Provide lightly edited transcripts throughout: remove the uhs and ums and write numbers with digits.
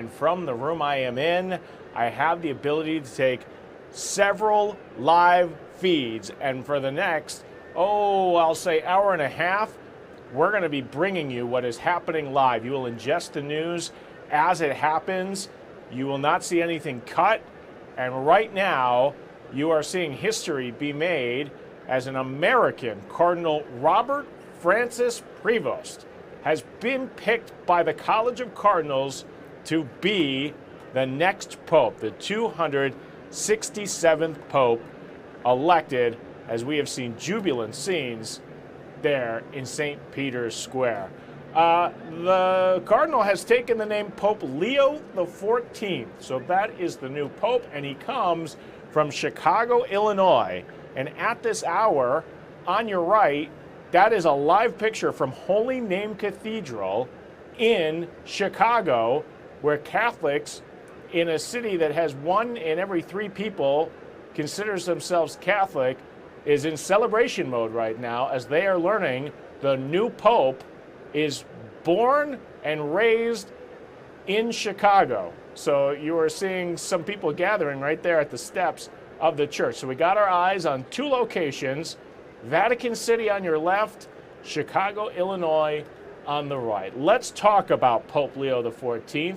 And from the room I am in, I have the ability to take several live feeds. And for the next, I'll say hour and a half, we're going to be bringing you what is happening live. You will ingest the news as it happens. You will not see anything cut. And right now, you are seeing history be made as an American, Cardinal Robert Francis Prevost, has been picked by the College of Cardinals to be the next Pope, the 267th Pope elected, as we have seen jubilant scenes there in St. Peter's Square. The Cardinal has taken the name Pope Leo XIV, so that is the new Pope, and he comes from Chicago, Illinois. And at this hour, on your right, that is a live picture from Holy Name Cathedral in Chicago, where Catholics in a city that has 1 in every 3 people considers themselves Catholic is in celebration mode right now as they are learning the new Pope is born and raised in Chicago. So you are seeing some people gathering right there at the steps of the church. So we got our eyes on 2 locations, Vatican City on your left, Chicago, Illinois on the right. Let's talk about Pope Leo XIV,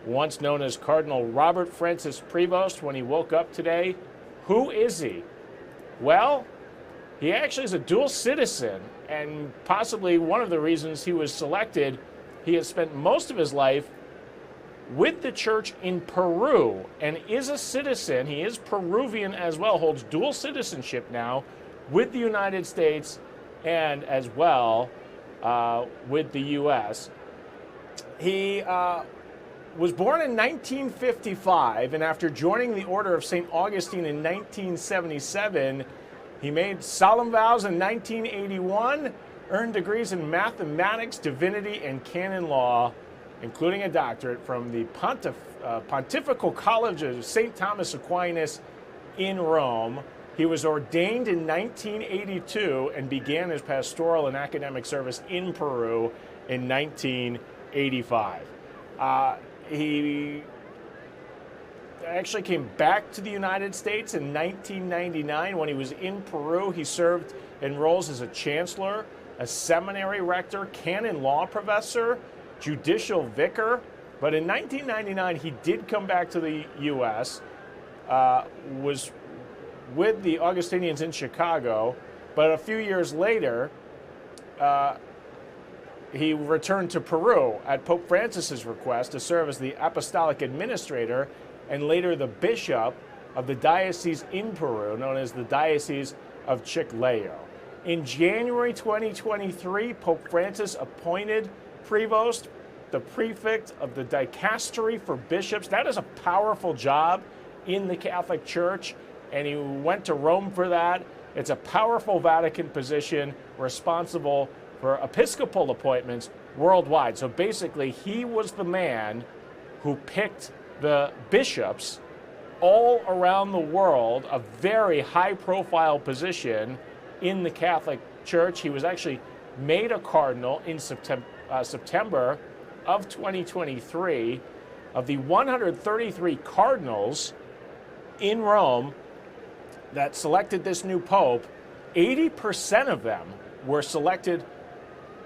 once known as Cardinal Robert Francis Prevost. When he woke up today, who is he? Well, he actually is a dual citizen, and possibly one of the reasons he was selected, he has spent most of his life with the church in Peru and is a citizen. He is Peruvian as well, holds dual citizenship now with the United States and as well with the U.S. He was born in 1955, and after joining the Order of St. Augustine in 1977, he made solemn vows in 1981, earned degrees in mathematics, divinity, and canon law, including a doctorate from the Pontifical College of St. Thomas Aquinas in Rome. He was ordained in 1982 and began his pastoral and academic service in Peru in 1985. He actually came back to the United States in 1999. When he was in Peru, he served in roles as a chancellor, a seminary rector, canon law professor, judicial vicar. But in 1999, he did come back to the U.S., was with the Augustinians in Chicago, but a few years later, he returned to Peru at Pope Francis's request to serve as the apostolic administrator and later the bishop of the diocese in Peru, known as the Diocese of Chiclayo. In January 2023, Pope Francis appointed Prevost the prefect of the dicastery for bishops. That is a powerful job in the Catholic Church, and he went to Rome for that. It's a powerful Vatican position responsible for episcopal appointments worldwide. So basically, he was the man who picked the bishops all around the world, a very high-profile position in the Catholic Church. He was actually made a cardinal in September of 2023. Of the 133 cardinals in Rome that selected this new pope, 80% of them were selected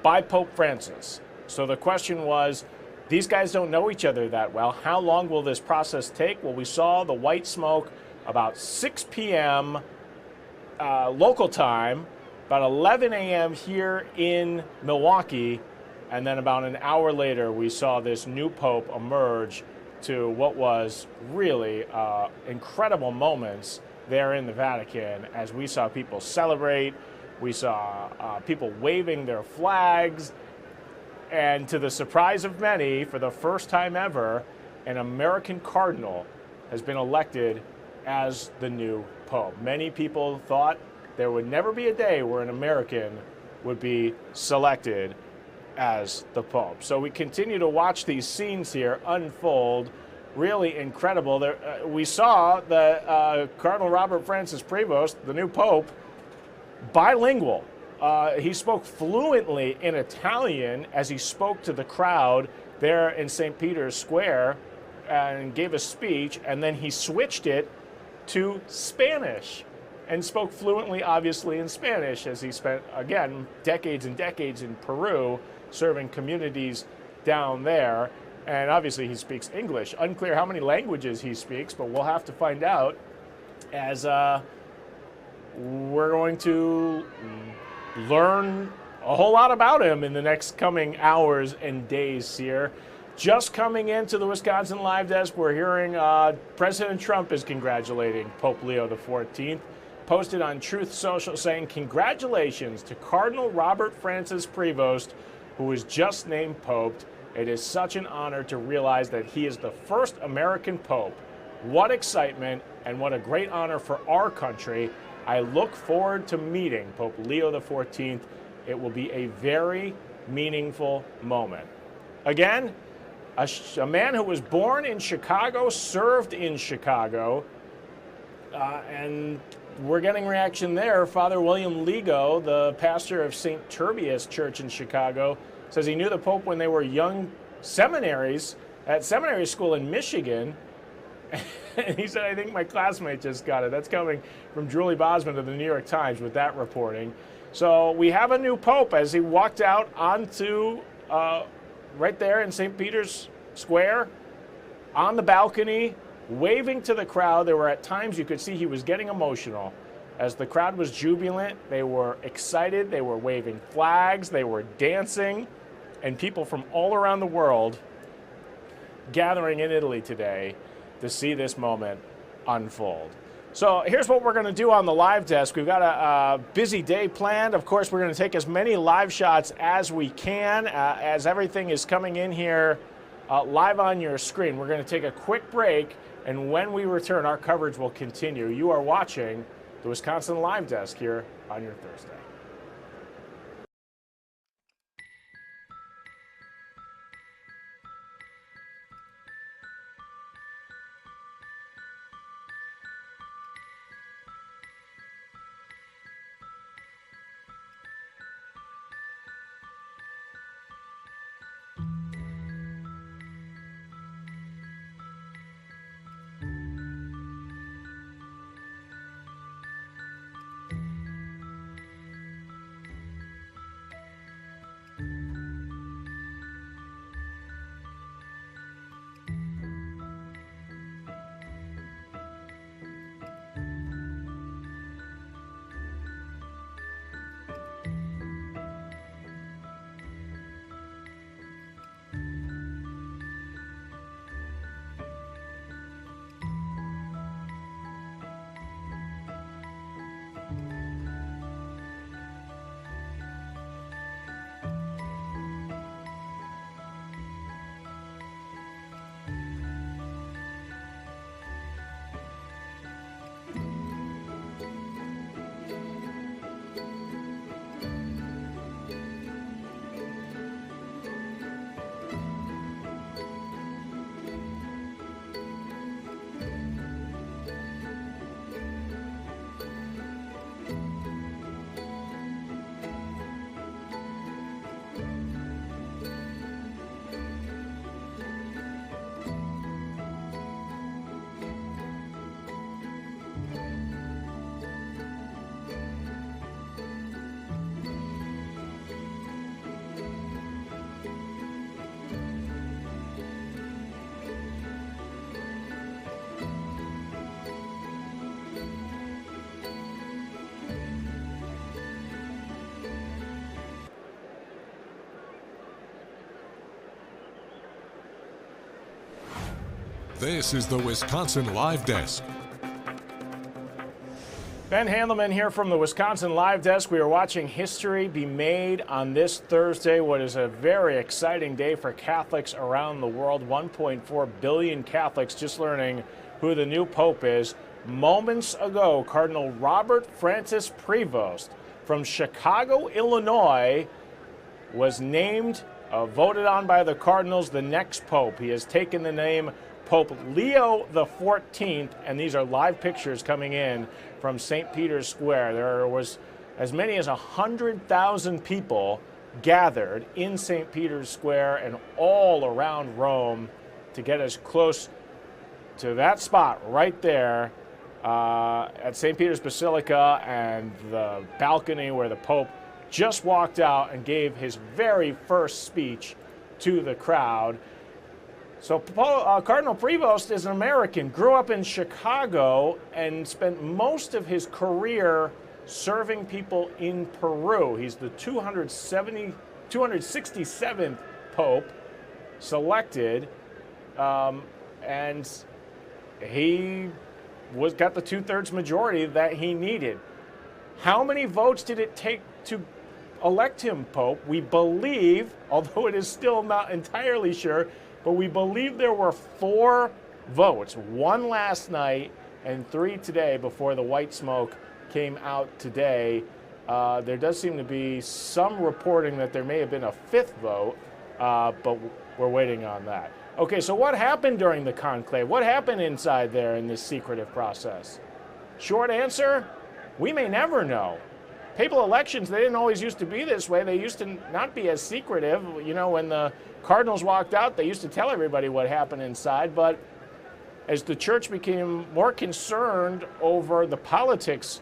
by Pope Francis. So the question was, these guys don't know each other that well. How long will this process take? Well, we saw the white smoke about 6 p.m. Local time, about 11 a.m. here in Milwaukee, and then about an hour later, we saw this new pope emerge to what was really incredible moments there in the Vatican as we saw people celebrate. We saw people waving their flags. And to the surprise of many, for the first time ever, an American cardinal has been elected as the new pope. Many people thought there would never be a day where an American would be selected as the pope. So we continue to watch these scenes here unfold. Really incredible. We saw the Cardinal Robert Francis Prevost, the new pope, bilingual. He spoke fluently in Italian as he spoke to the crowd there in St. Peter's Square and gave a speech, and then he switched it to Spanish and spoke fluently, obviously, in Spanish, as he spent, again, decades and decades in Peru serving communities down there. And obviously he speaks English. Unclear how many languages he speaks, but we'll have to find out as we're going to learn a whole lot about him in the next coming hours and days here. Just coming into the Wisconsin Live Desk, we're hearing President Trump is congratulating Pope Leo XIV. Posted on Truth Social saying, "Congratulations to Cardinal Robert Francis Prevost, who was just named Pope. It is such an honor to realize that he is the first American Pope. What excitement and what a great honor for our country. I look forward to meeting Pope Leo XIV. It will be a very meaningful moment." Again, a man who was born in Chicago, served in Chicago, and we're getting reaction there. Father William Ligo, the pastor of St. Turbius Church in Chicago, says he knew the Pope when they were young seminaries at seminary school in Michigan. And he said, "I think my classmate just got it." That's coming from Julie Bosman of the New York Times with that reporting. So we have a new Pope as he walked out onto right there in St. Peter's Square on the balcony, waving to the crowd. There were at times you could see he was getting emotional. As the crowd was jubilant, they were excited, they were waving flags, they were dancing, and people from all around the world gathering in Italy today to see this moment unfold. So here's what we're going to do on the live desk. We've got a busy day planned. Of course, we're going to take as many live shots as we can as everything is coming in here live on your screen. We're going to take a quick break, and when we return, our coverage will continue. You are watching the Wisconsin Live Desk here on your Thursday. This is the Wisconsin Live Desk. Ben Handelman here from the Wisconsin Live Desk. We are watching history be made on this Thursday, what is a very exciting day for Catholics around the world. 1.4 billion Catholics just learning who the new Pope is. Moments ago, Cardinal Robert Francis Prevost from Chicago, Illinois, was named, voted on by the Cardinals, the next Pope. He has taken the name Pope Leo XIV, and these are live pictures coming in from St. Peter's Square. There was as many as 100,000 people gathered in St. Peter's Square and all around Rome to get as close to that spot right there at St. Peter's Basilica and the balcony where the Pope just walked out and gave his very first speech to the crowd. So Cardinal Prevost is an American, grew up in Chicago, and spent most of his career serving people in Peru. He's the 267th Pope selected, and he got the 2/3 majority that he needed. How many votes did it take to elect him Pope? We believe, although it is still not entirely sure, but we believe there were 4 votes, 1 last night and 3 today before the white smoke came out today. There does seem to be some reporting that there may have been a 5th vote, but we're waiting on that. Okay, so what happened during the conclave? What happened inside there in this secretive process? Short answer, we may never know. Papal elections, they didn't always used to be this way. They used to not be as secretive. You know, when the cardinals walked out, they used to tell everybody what happened inside. But as the church became more concerned over the politics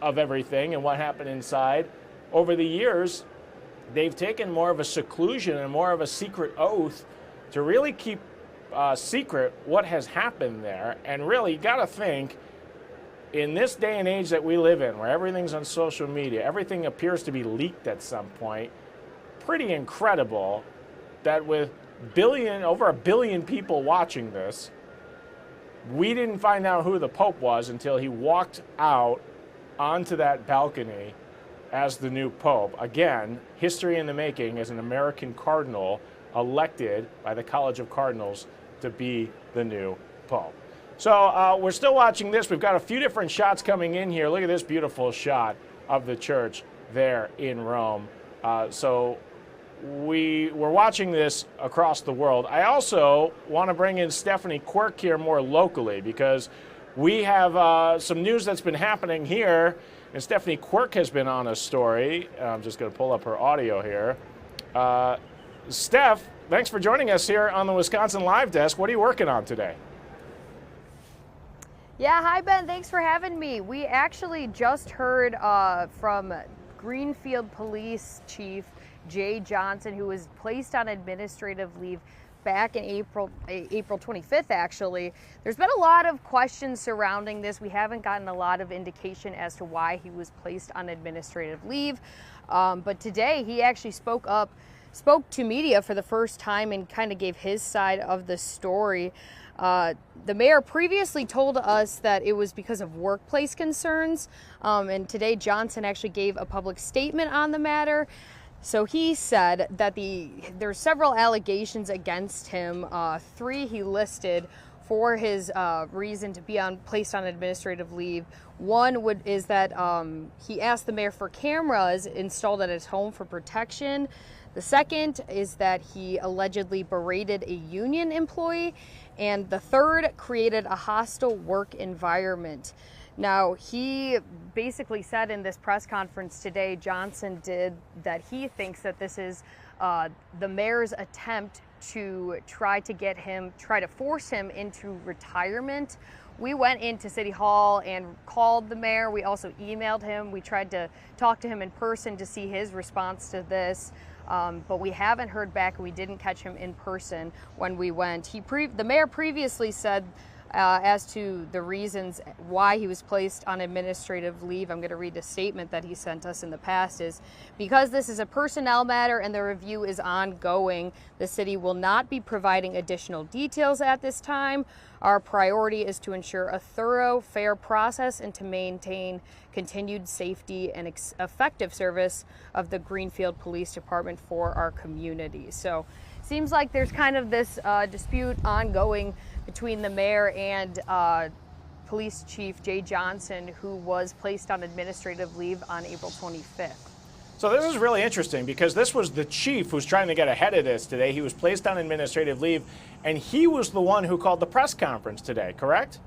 of everything and what happened inside, over the years, they've taken more of a seclusion and more of a secret oath to really keep secret what has happened there. And really, you got to think, in this day and age that we live in, where everything's on social media, everything appears to be leaked at some point, pretty incredible that with over a billion people watching this, we didn't find out who the Pope was until he walked out onto that balcony as the new Pope. Again, history in the making as an American cardinal elected by the College of Cardinals to be the new Pope. So we're still watching this. We've got a few different shots coming in here. Look at this beautiful shot of the church there in Rome. So we're watching this across the world. I also want to bring in Stephanie Quirk here more locally because we have some news that's been happening here, and Stephanie Quirk has been on a story. I'm just going to pull up her audio here. Steph, thanks for joining us here on the Wisconsin Live Desk. What are you working on today? Yeah, hi Ben, thanks for having me. We actually just heard from Greenfield Police Chief Jay Johnson, who was placed on administrative leave back in April 25th, actually. There's been a lot of questions surrounding this. We haven't gotten a lot of indication as to why he was placed on administrative leave. But today he actually spoke to media for the first time and kind of gave his side of the story. The mayor previously told us that it was because of workplace concerns, and today Johnson actually gave a public statement on the matter. So he said that there's several allegations against him. 3 he listed for his reason to be placed on administrative leave. One is that he asked the mayor for cameras installed at his home for protection. The second is that he allegedly berated a union employee. And the third, created a hostile work environment. Now, he basically said in this press conference today, Johnson did, that he thinks that this is the mayor's attempt to try to force him into retirement. We went into City Hall and called the mayor. We also emailed him. We tried to talk to him in person to see his response to this. But we haven't heard back. We didn't catch him in person when we went. The mayor previously said as to the reasons why he was placed on administrative leave. I'm going to read a statement that he sent us in the past. Is because this is a personnel matter and the review is ongoing, the city will not be providing additional details at this time. Our priority is to ensure a thorough, fair process and to maintain continued safety and effective service of the Greenfield Police Department for our community. So seems like there's kind of this dispute ongoing between the mayor and Police Chief Jay Johnson, who was placed on administrative leave on April 25th. So this is really interesting because this was the chief who's trying to get ahead of this today. He was placed on administrative leave, and he was the one who called the press conference today, correct?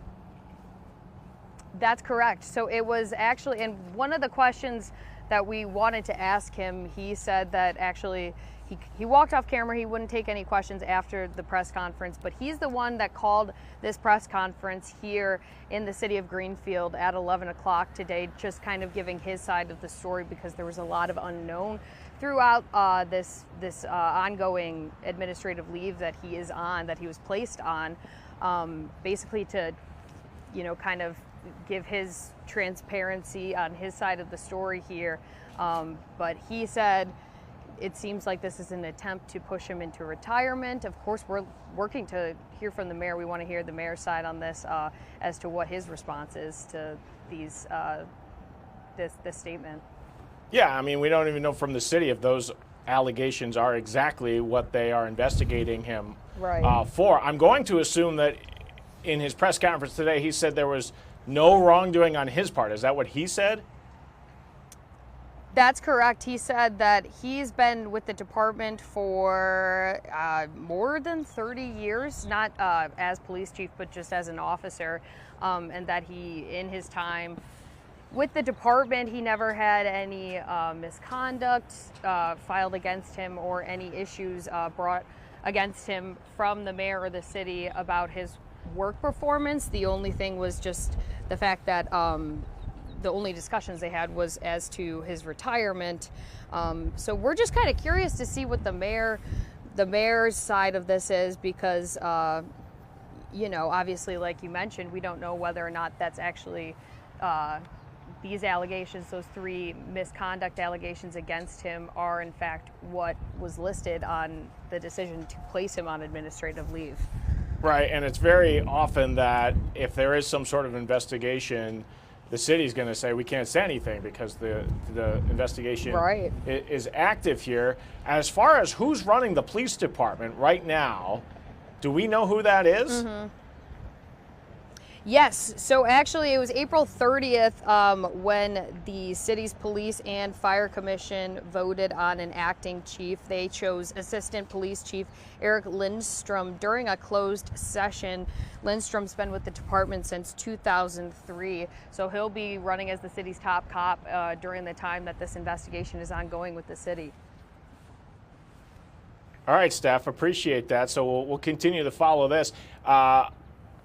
That's correct. So it was actually, and one of the questions that we wanted to ask him. He said that actually he walked off camera. He wouldn't take any questions after the press conference, but he's the one that called this press conference here in the city of Greenfield at 11 o'clock today, just kind of giving his side of the story, because there was a lot of unknown throughout this ongoing administrative leave that he is on, that he was placed on, basically to, kind of give his transparency on his side of the story here. But he said it seems like this is an attempt to push him into retirement. Of course, we're working to hear from the mayor. We want to hear the mayor's side on this, as to what his response is to these this statement. Yeah, I mean, we don't even know from the city if those allegations are exactly what they are investigating him for. I'm going to assume that in his press conference today, he said there was no wrongdoing on his part. Is that what he said? That's correct. He said that he's been with the department for more than 30 years, not as police chief, but just as an officer, and that he, in his time with the department, he never had any misconduct filed against him or any issues brought against him from the mayor or the city about his work performance. The only thing was just the fact that the only discussions they had was as to his retirement. So we're just kind of curious to see what the mayor's side of this is, because obviously, like you mentioned, we don't know whether or not that's actually these allegations, those 3 misconduct allegations against him, are in fact what was listed on the decision to place him on administrative leave. Right, and it's very often that if there is some sort of investigation, the city's going to say we can't say anything because the investigation is active here. As far as who's running the police department right now, do we know who that is? Mm-hmm. Yes, so actually it was April 30th when the city's police and fire commission voted on an acting chief. They chose Assistant Police Chief Eric Lindstrom during a closed session. Lindstrom's been with the department since 2003, so he'll be running as the city's top cop during the time that this investigation is ongoing with the city. All right, Steph, appreciate that. So we'll continue to follow this.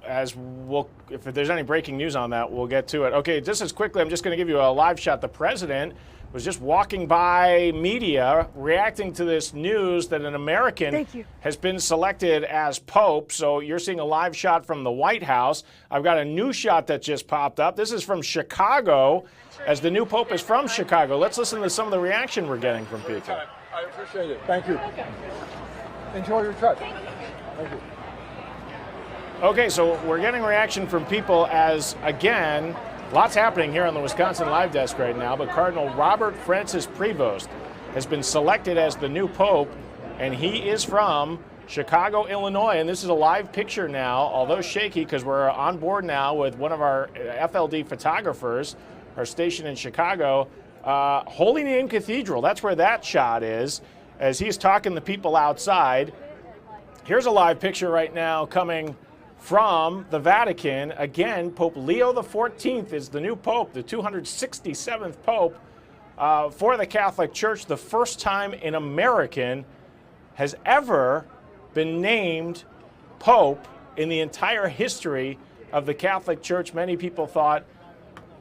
If there's any breaking news on that, we'll get to it. Okay, just as quickly, I'm just going to give you a live shot. The president was just walking by media reacting to this news that an American has been selected as Pope. So you're seeing a live shot from the White House. I've got a new shot that just popped up. This is from Chicago, as the new Pope is from Chicago. Let's listen to some of the reaction we're getting from people. I appreciate it. Thank you. Enjoy your trip. Thank you. Okay, so we're getting reaction from people as, again, lots happening here on the Wisconsin Live Desk right now, but Cardinal Robert Francis Prevost has been selected as the new Pope, and he is from Chicago, Illinois. And this is a live picture now, although shaky, because we're on board now with one of our FLD photographers, our station in Chicago, Holy Name Cathedral. That's where that shot is, as he's talking to people outside. Here's a live picture right now coming from the Vatican. Again, Pope Leo XIV is the new Pope, the 267th Pope for the Catholic Church. The first time an American has ever been named Pope in the entire history of the Catholic Church. Many people thought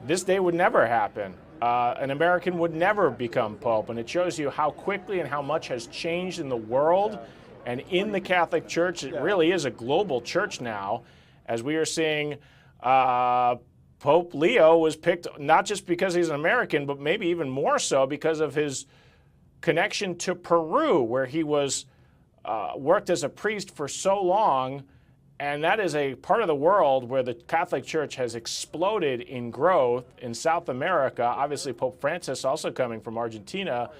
this day would never happen. An American would never become Pope, and it shows you how quickly and how much has changed in the world. And in the Catholic Church, it really is a global church now, as we are seeing Pope Leo was picked not just because he's an American, but maybe even more so because of his connection to Peru, where he was worked as a priest for so long. And that is a part of the world where the Catholic Church has exploded in growth in South America. Obviously, Pope Francis also coming from Argentina.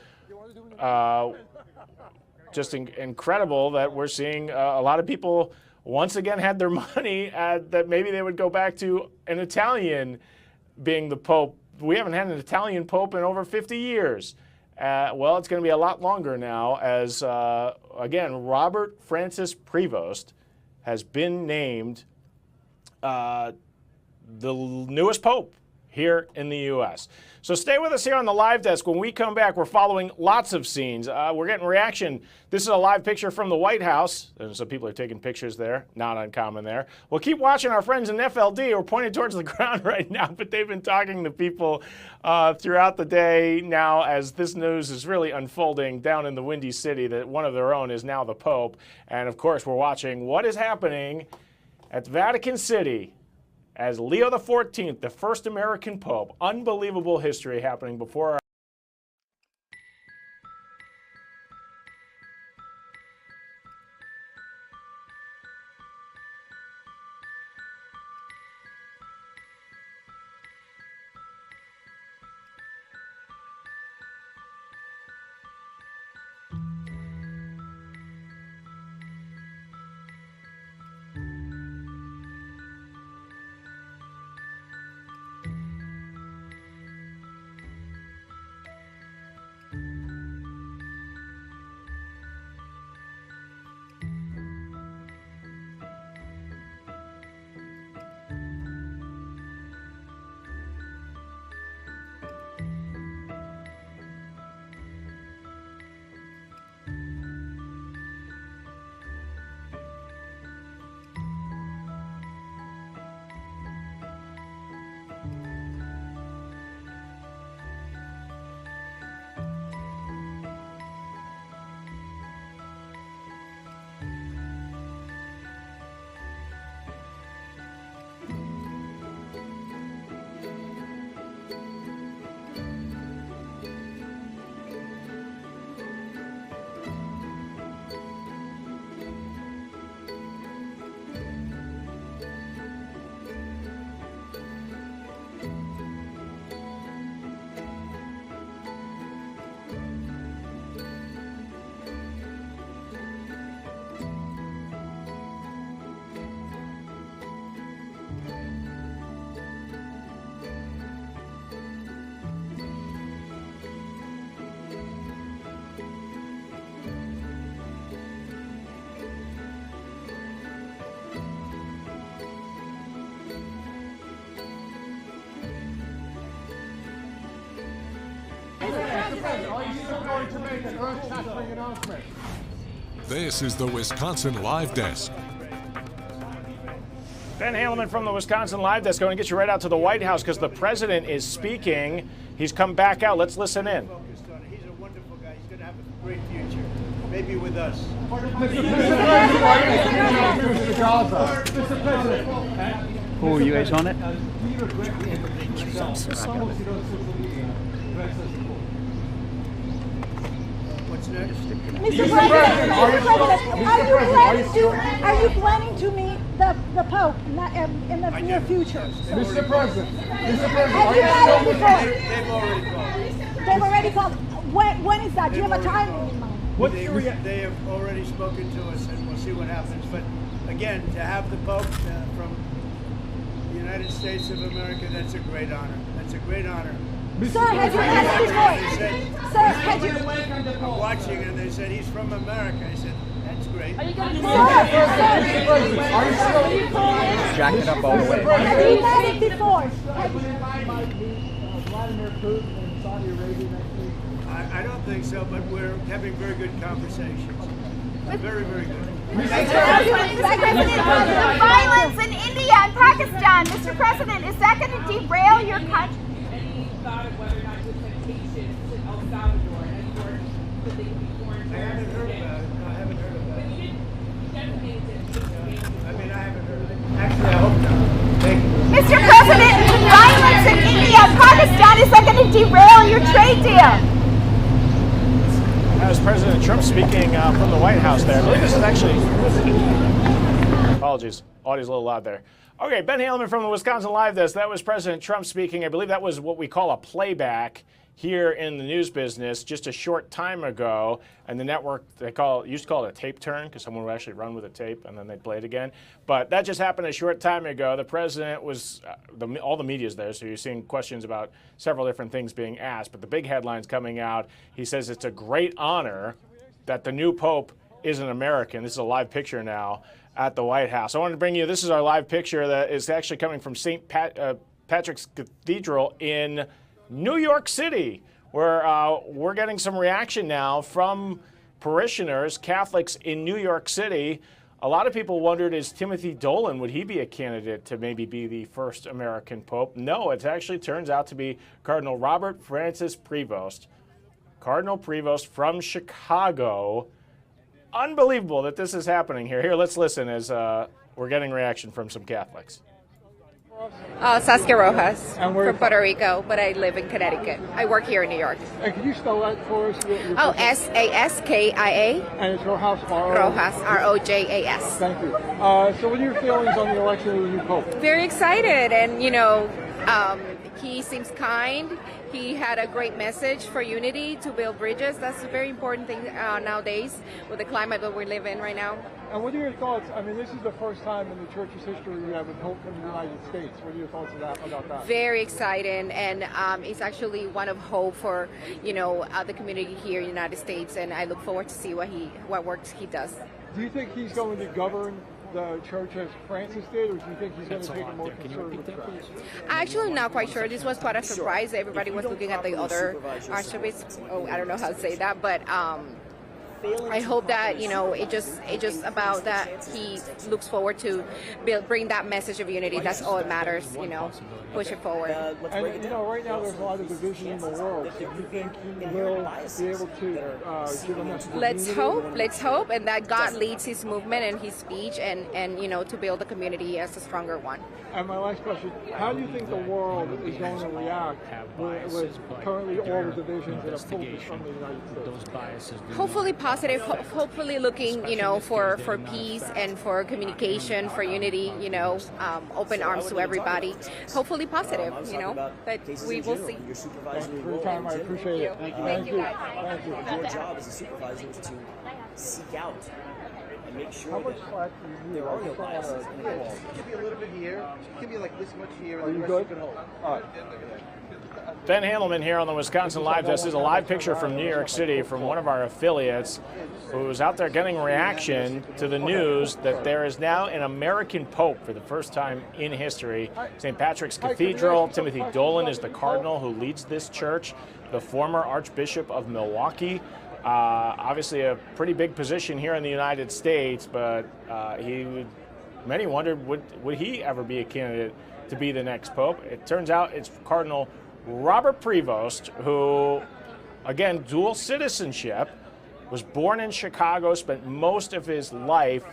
Just incredible that we're seeing a lot of people once again had their money that maybe they would go back to an Italian being the Pope. We haven't had an Italian Pope in over 50 years. Well, it's going to be a lot longer now as, again, Robert Francis Prevost has been named the newest Pope here in the U.S. So stay with us here on the live desk. When we come back, we're following lots of scenes. We're getting reaction. This is a live picture from the White House. And some people are taking pictures there. Not uncommon there. We'll keep watching our friends in FLD. We're pointed towards the ground right now, but they've been talking to people throughout the day now as this news is really unfolding down in the Windy City that one of their own is now the Pope. And, of course, we're watching what is happening at Vatican City as Leo XIV, the first American Pope. Unbelievable history happening before our This is the Wisconsin Live Desk. Ben Haleman from the Wisconsin Live Desk. Going to get you right out to the White House because the president is speaking. He's come back out. Let's listen in. He's a wonderful guy. He's going to have a great future. Maybe with us. Who are you guys on it? What's next? Mr. President, are you planning to meet the Pope in the near future? Mr. President, Have you had it before? They've already called. They've already called. When is that? Do you have a timing in mind? They have already spoken to us, and we'll see what happens. But again, to have the Pope from the United States of America, that's a great honor. That's a great honor. Sir, have you had it before? Sir, had you? I'm watching, and they said he's from America. I said, that's great. Jack it up all the way. Have you had it before? I don't think so, but we're having very good conversations. Very, very good. The violence in India and Pakistan, Mr. President, is that going to derail your country? Any thought of whether or not there's temptations to El Salvador and or that they could be foreign I haven't heard about it. I haven't heard of that. But you definitely did. I mean, I haven't heard of it. Actually, I hope not. Thank you. Mr. President, the violence in India and Pakistan, is that going to derail your trade deal? That was President Trump speaking from the White House there. I believe this is actually... Apologies. Audio's a little loud there. Okay, Ben Haleman from the Wisconsin Live Desk. That was President Trump speaking. I believe that was what we call a playback here in the news business just a short time ago. And the network, used to call it a tape turn because someone would actually run with a tape and then they'd play it again. But that just happened a short time ago. The president was, all the media's there, so you're seeing questions about several different things being asked. But the big headlines coming out, he says it's a great honor that the new Pope is an American. This is a live picture now at the White House. I wanted to bring you, this is our live picture that is actually coming from Patrick's Cathedral in New York City, where we're getting some reaction now from parishioners, Catholics in New York City. A lot of people wondered, is Timothy Dolan, would he be a candidate to maybe be the first American Pope? No, it actually turns out to be Cardinal Robert Francis Prevost. Cardinal Prevost from Chicago. Unbelievable that this is happening here. Here, let's listen as we're getting reaction from some Catholics. Saskia Rojas And where from Puerto Rico, but I live in Connecticut. I work here in New York. And can you spell that for us? Oh, Saskia. And it's Rojas, Rojas, Rojas. Thank you. So what are your feelings on the election of the new Pope? Very excited, and he seems kind. He had a great message for unity, to build bridges. That's a very important thing nowadays with the climate that we live in right now. And what are your thoughts? I mean, this is the first time in the Church's history we have a Pope from the United States. What are your thoughts about that? Very exciting, and it's actually one of hope for the community here in the United States. And I look forward to see what works he does. Do you think he's going to govern the church as Francis did, or do you think he's going to take a more conservative track? Actually, I'm not quite sure. This was quite a surprise. Everybody was looking at the other archbishops. Oh, I don't know how to say that, but I hope that it just about that he looks forward to bring that message of unity. That's all that matters. Push it forward. And right now there's a lot of division in the world. So do you think he will be able to give a message? Let's hope, and that God leads his movement and his speech, and to build the community as a stronger one. And my last question: how do you think the world is going to react with currently all the divisions that have pulled from the United States? Hopefully positive. Hopefully looking, for peace and for communication, for unity. Open arms to everybody. Hopefully positive. But we will see. Thank you for your time. I appreciate it. Thank you. Thank you. Your job as a supervisor is to seek out and make sure How much that slack do you need? there are no biases in the wall. Give me a little bit here. Give me like this much here. Are and you the rest good? you can hold. All right. Ben Handelman here on the Wisconsin Live Desk. This is a live picture from New York City from one of our affiliates who's out there getting reaction to the news that there is now an American Pope for the first time in history. St. Patrick's Cathedral. Timothy Dolan is the cardinal who leads this church, the former Archbishop of Milwaukee. Obviously a pretty big position here in the United States, but many wondered, would he ever be a candidate to be the next Pope? It turns out it's Cardinal Robert Prevost, who, again, dual citizenship, was born in Chicago, spent most of his life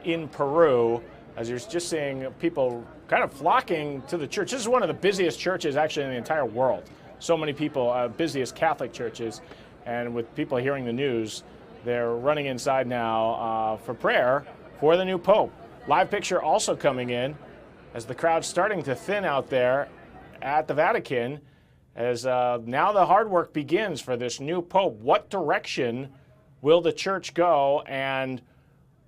in Peru, as you're just seeing people kind of flocking to the church. This is one of the busiest churches actually in the entire world. So many people, busiest Catholic churches, and with people hearing the news, they're running inside now for prayer for the new Pope. Live picture also coming in as the crowd's starting to thin out there at the Vatican, as now the hard work begins for this new Pope. What direction will the church go? And,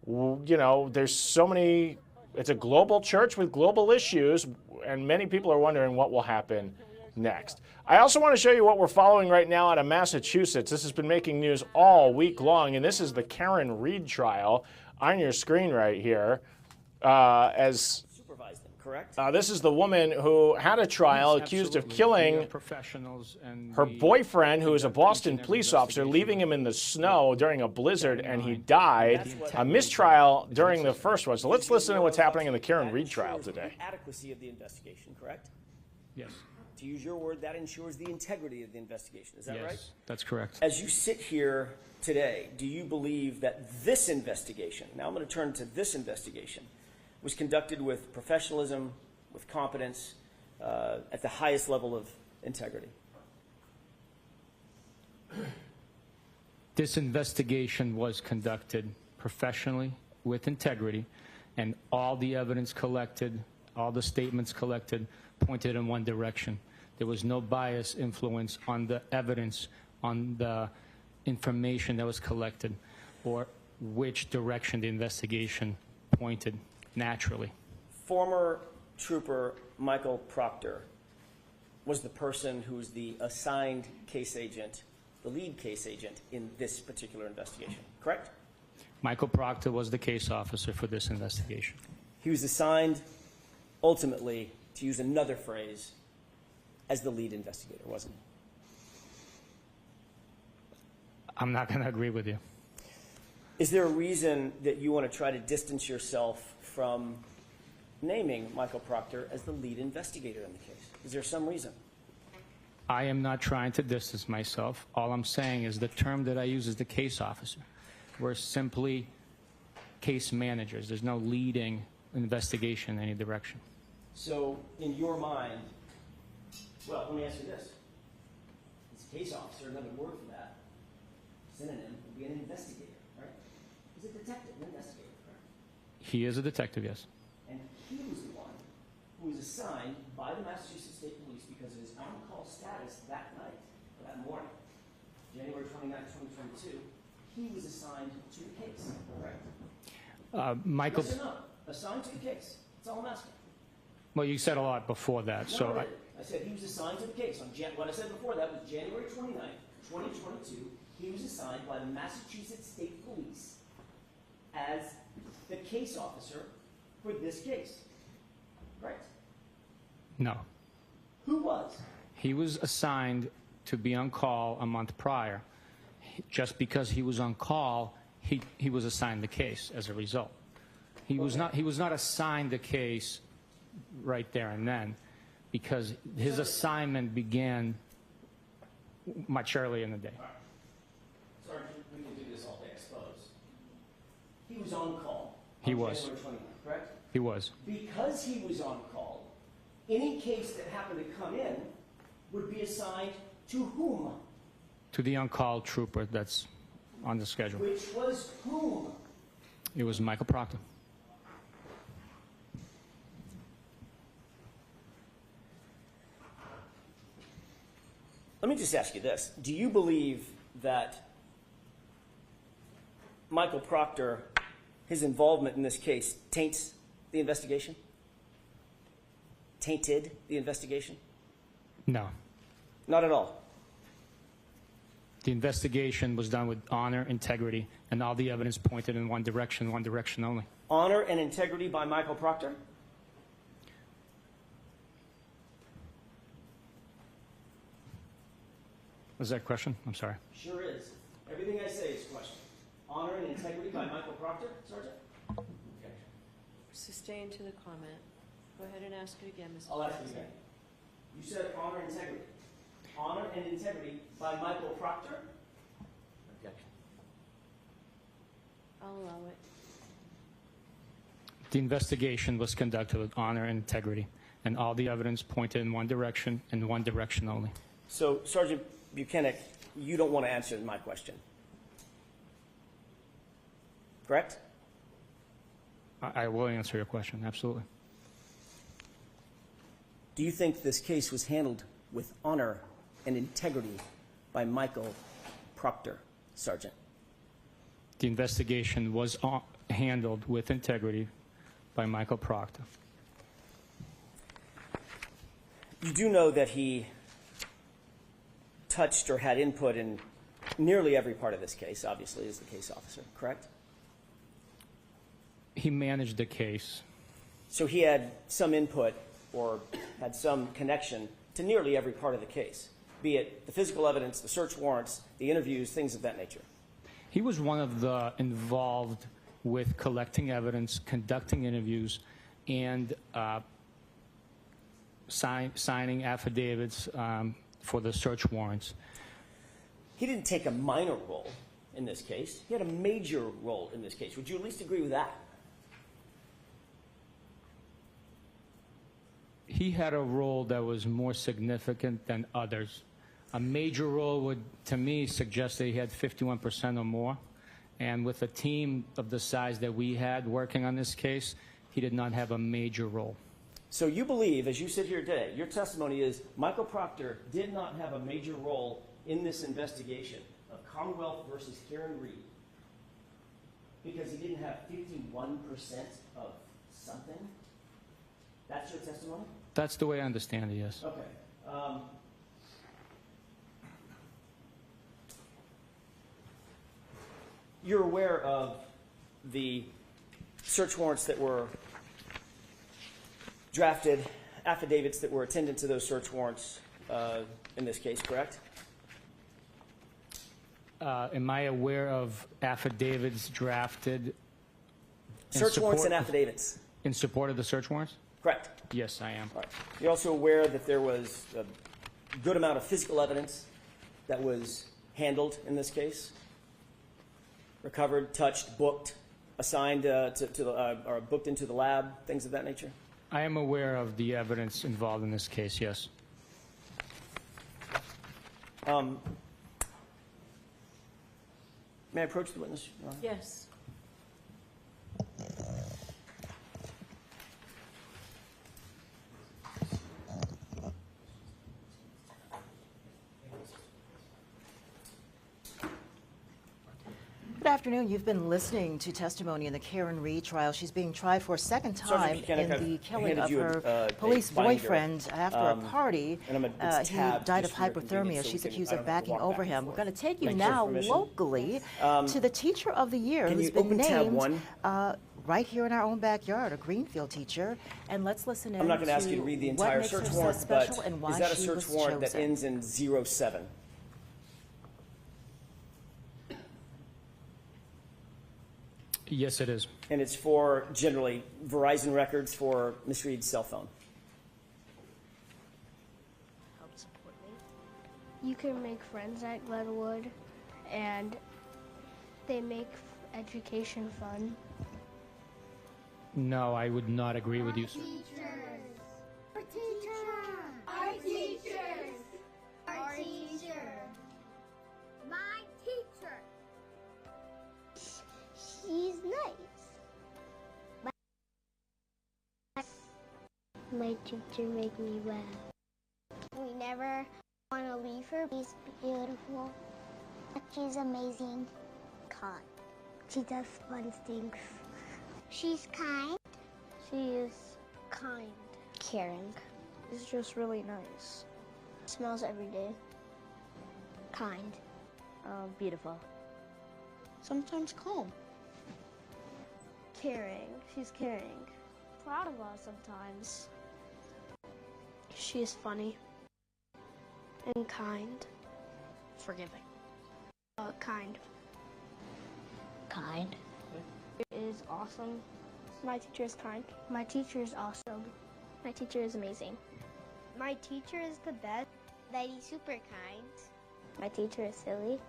there's so many, it's a global church with global issues, and many people are wondering what will happen next. I also want to show you what we're following right now out of Massachusetts. This has been making news all week long, and this is the Karen Reed trial on your screen right here. Correct. This is the woman who had a trial accused of killing her boyfriend, who is a Boston police officer, leaving him in the snow during a blizzard, and he died. A mistrial during the first one. So let's listen to what's happening in the Karen Reed trial today. The adequacy of the investigation, correct? Yes. To use your word, that ensures the integrity of the investigation. Is that right? Yes, that's correct. As you sit here today, do you believe that this investigation, now I'm going to turn to this investigation, was conducted with professionalism, with competence, at the highest level of integrity? This investigation was conducted professionally, with integrity, and all the evidence collected, all the statements collected, pointed in one direction. There was no bias influence on the evidence, on the information that was collected, or which direction the investigation pointed naturally. Former Trooper Michael Proctor was the person who's the assigned case agent, the lead case agent in this particular investigation, correct? Michael Proctor was the case officer for this investigation. He was assigned ultimately to use another phrase, as the lead investigator, wasn't he? I'm not going to agree with you. Is there a reason that you want to try to distance yourself from naming Michael Proctor as the lead investigator in the case? Is there some reason? I am not trying to distance myself. All I'm saying is the term that I use is the case officer. We're simply case managers. There's no leading investigation in any direction. So, in your mind, well, let me ask you this. Is case officer another word for that? Synonym would be an investigator, right? He's a detective, an investigator, correct? He is a detective, yes. And he was the one who was assigned by the Massachusetts State Police because of his on-call status that night, or that morning, January 29, 2022. He was assigned to the case, correct? Michael. Yes or no? Assigned to the case. That's all I'm asking. Well, you said a lot before that, No, so. I said he was assigned to the case. What I said before that was January 29, 2022. He was assigned by the Massachusetts State Police as the case officer for this case. Right? No. Who was? He was assigned to be on call a month prior. Just because he was on call, he was assigned the case as a result. He was not assigned the case right there and then, because his assignment began much earlier in the day. Sergeant, we can do this all day, I suppose. He was on call. He was. January 29th, correct? He was. Because he was on call, any case that happened to come in would be assigned to whom? To the on-call trooper that's on the schedule. Which was whom? It was Michael Proctor. Let me just ask you this. Do you believe that Michael Proctor, his involvement in this case, taints the investigation? Tainted the investigation? No. Not at all. The investigation was done with honor, integrity, and all the evidence pointed in one direction only. Honor and integrity by Michael Proctor? Was that a question? I'm sorry. Sure is. Everything I say is a question. Honor and integrity by Michael Proctor, Sergeant? Okay. Sustain to the comment. Go ahead and ask it again, Mr. I'll ask it again. You said honor and integrity. Honor and integrity by Michael Proctor? Objection. I'll allow it. The investigation was conducted with honor and integrity, and all the evidence pointed in one direction and one direction only. So, Sergeant Buchanan, you don't want to answer my question, correct? I will answer your question, absolutely. Do you think this case was handled with honor and integrity by Michael Proctor, Sergeant? The investigation was handled with integrity by Michael Proctor. You do know that he touched or had input in nearly every part of this case, obviously, as the case officer, correct? He managed the case. So he had some input or had some connection to nearly every part of the case, be it the physical evidence, the search warrants, the interviews, things of that nature. He was one of the involved with collecting evidence, conducting interviews, and signing affidavits for the search warrants. He didn't take a minor role in this case. He had a major role in this case. Would you at least agree with that? He had a role that was more significant than others. A major role would, to me, suggest that he had 51% or more. And with a team of the size that we had working on this case, he did not have a major role. So you believe, as you sit here today, your testimony is Michael Proctor did not have a major role in this investigation of Commonwealth versus Karen Reed because he didn't have 51% of something? That's your testimony? That's the way I understand it, yes. Okay. You're aware of the search warrants that were drafted affidavits that were attendant to those search warrants in this case, correct? Am I aware of affidavits drafted? Search warrants and affidavits. In support of the search warrants? Correct. Yes, I am. All right. You're also aware that there was a good amount of physical evidence that was handled in this case? Recovered, touched, booked, assigned or booked into the lab, things of that nature? I am aware of the evidence involved in this case, yes. May I approach the witness, Your Honor? Yes. Good afternoon. You've been listening to testimony in the Karen Reed trial. She's being tried for a second time in the killing of her police boyfriend after a party. He died of hypothermia. She's accused of backing over him. We're going to take you now locally to the Teacher of the Year who's been named right here in our own backyard, a Greenfield teacher. And let's listen in. I'm not going to ask you to read the entire search warrant, but is that a search warrant that ends in 07? Yes, it is. And it's for, generally, Verizon records for Ms. Reed's cell phone. Help support me. You can make friends at Glenwood, and they make education fun. No, I would not agree with you, sir. Our teachers! Our teachers! Our teacher! My teacher! She's nice. My teacher made me laugh. We never want to leave her. She's beautiful. She's amazing. Kind. She does fun things. She's kind. She is kind. Caring. She's just really nice. Smells every day. Kind. Beautiful. Sometimes calm. Caring. She's caring. Proud of us sometimes. She is funny. And kind. Forgiving. Kind. Kind. Is awesome. My teacher is kind. My teacher is awesome. My teacher is amazing. My teacher is the best. Lady's super kind. My teacher is silly.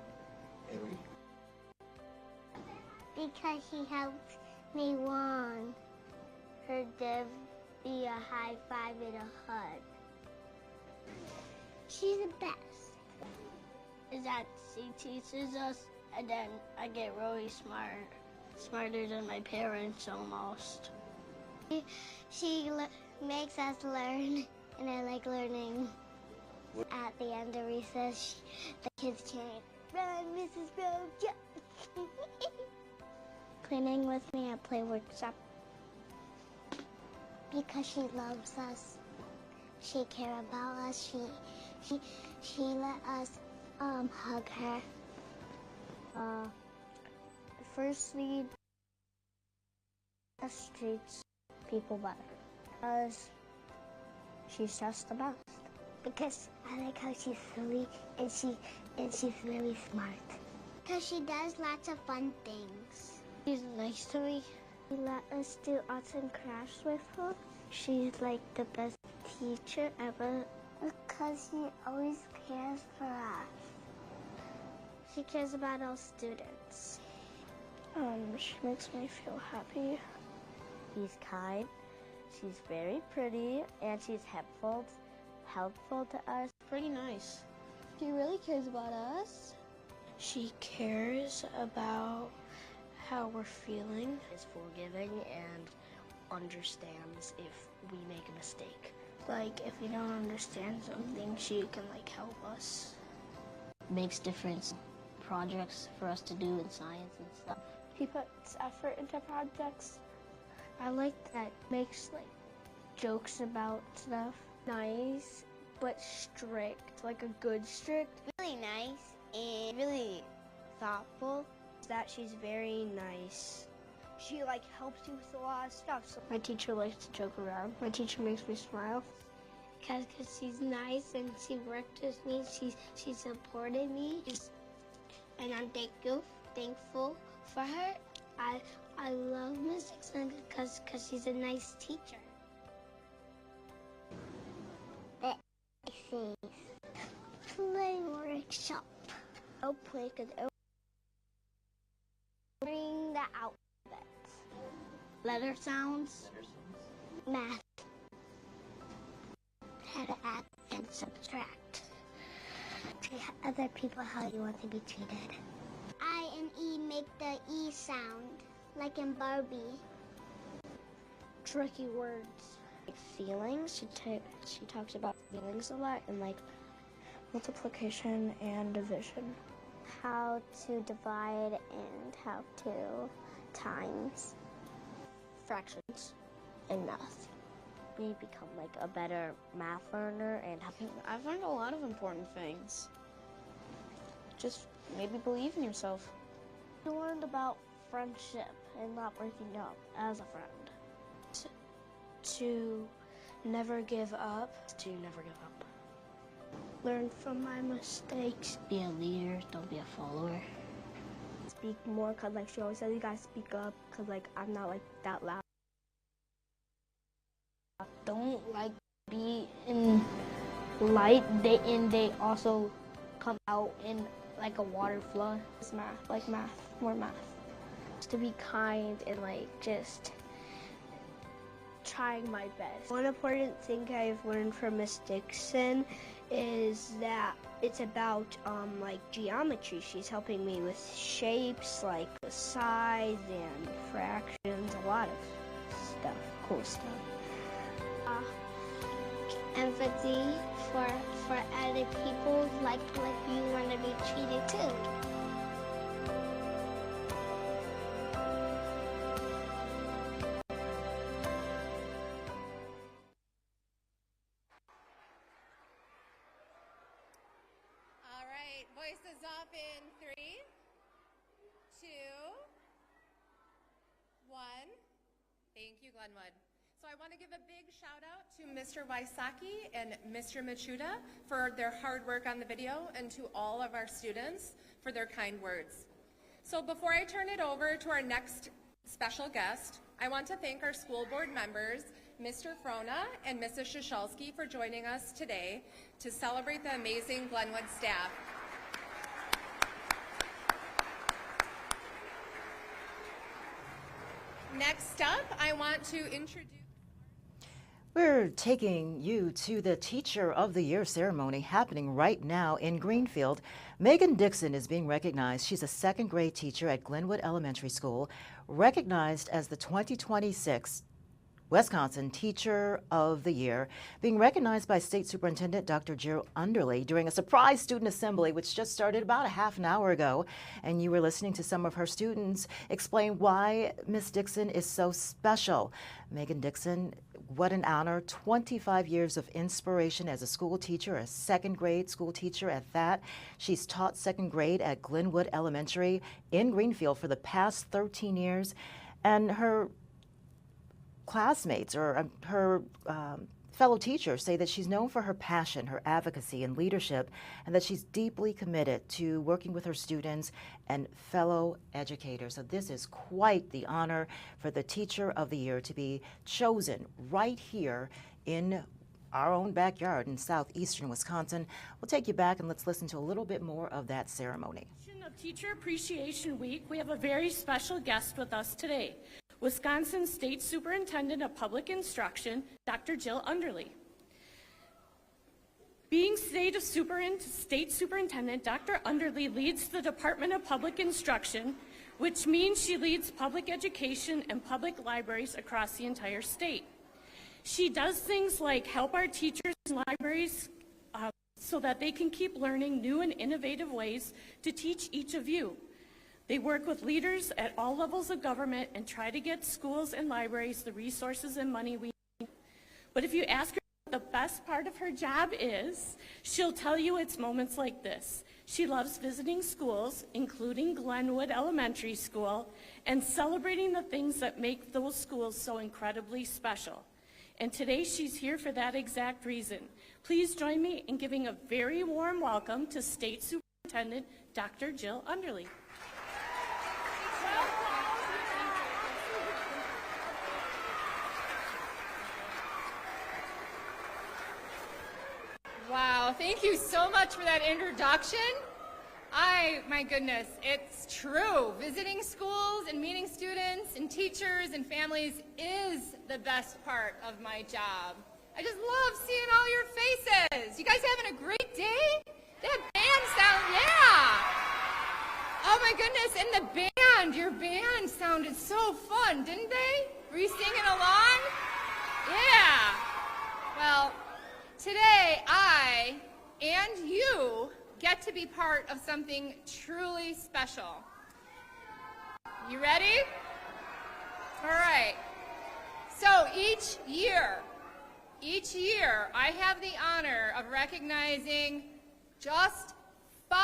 Because she helped me won. Her give me a high five and a hug. She's the best. Is that she teaches us, and then I get really smart. Smarter than my parents almost. She makes us learn, and I like learning. At the end of recess, the kids chant, "Run, Mrs. Rose!" Cleaning with me at play workshop. Because she loves us. She cares about us. She let us hug her. Firstly, us treats people better. Because she's just the best. Because I like how she's silly and she's really smart. Because she does lots of fun things. She's nice to me. She let us do arts and crafts with her. She's like the best teacher ever. Because she always cares for us. She cares about all students. She makes me feel happy. She's kind, she's very pretty, and she's helpful to us. Pretty nice. She really cares about us. She cares about how we're feeling. Is forgiving and understands if we make a mistake. Like, if we don't understand something, she can help us. Makes different projects for us to do in science and stuff. He puts effort into projects. I like that makes jokes about stuff. Nice, but strict, like a good strict. Really nice and really thoughtful. That she's very nice. she like helps you with a lot of stuff. So my teacher likes to joke around. My teacher makes me smile because she's nice and she worked with me. She supported me, and I'm thankful for her. I love Miss Dixon because she's a nice teacher. Play workshop. I'll play because bring the alphabets. Letter sounds. Math. How to add and subtract. Treat other people how you want to be treated. I and E make the E sound, like in Barbie. Tricky words. Like feelings. She talks about feelings a lot, and like multiplication and division. How to divide and how to times. Fractions and math. Me become like a better math learner, and I've learned a lot of important things. Just maybe believe in yourself. I learned about friendship and not breaking up as a friend. To never give up. To never give up. Learn from my mistakes. Be a leader, don't be a follower. Speak more, cause like she always says you gotta speak up, cause like I'm not like that loud. Don't like be in light, they also come out in like a water flood. It's math, like math, more math. Just to be kind and like just trying my best. One important thing I've learned from Miss Dixon is that it's about like geometry. She's helping me with shapes, like the size and fractions, a lot of stuff, cool stuff. Empathy for other people, like you want to be treated too. Voices up in 3, 2, 1. Thank you, Glenwood. So I want to give a big shout out to Mr. Wysocki and Mr. Machuda for their hard work on the video, and to all of our students for their kind words. So before I turn it over to our next special guest, I want to thank our school board members, Mr. Frona and Mrs. Shashalski, for joining us today to celebrate the amazing Glenwood staff. Next up, I want to introduce... We're taking you to the Teacher of the Year ceremony happening right now in Greenfield. Megan Dixon is being recognized. She's a second grade teacher at Glenwood Elementary School, recognized as the 2026 Wisconsin Teacher of the Year, being recognized by State Superintendent Dr. Jill Underly during a surprise student assembly, which just started about a half an hour ago. And you were listening to some of her students explain why Miss Dixon is so special. Megan Dixon, what an honor. 25 years of inspiration as a school teacher, a second grade school teacher at that. She's taught second grade at Glenwood Elementary in Greenfield for the past 13 years. And her classmates or her fellow teachers say that she's known for her passion, her advocacy, and leadership, and that she's deeply committed to working with her students and fellow educators. So this is quite the honor for the Teacher of the Year to be chosen right here in our own backyard in southeastern Wisconsin. We'll take you back and let's listen to a little bit more of that ceremony. Of Teacher Appreciation Week, we have a very special guest with us today. Wisconsin State Superintendent of Public Instruction, Dr. Jill Underly. Being State Superintendent, Dr. Underly leads the Department of Public Instruction, which means she leads public education and public libraries across the entire state. She does things like help our teachers and libraries so that they can keep learning new and innovative ways to teach each of you. They work with leaders at all levels of government and try to get schools and libraries the resources and money we need. But if you ask her what the best part of her job is, she'll tell you it's moments like this. She loves visiting schools, including Glenwood Elementary School, and celebrating the things that make those schools so incredibly special. And today she's here for that exact reason. Please join me in giving a very warm welcome to State Superintendent Dr. Jill Underly. Wow, thank you so much for that introduction. My goodness, it's true. Visiting schools and meeting students and teachers and families is the best part of my job. I just love seeing all your faces. You guys having a great day? That band sound, yeah. Oh my goodness, and the band, your band sounded so fun, didn't they? Were you singing along? Yeah. Well, today I and you get to be part of something truly special. You ready? All right. So each year I have the honor of recognizing just 5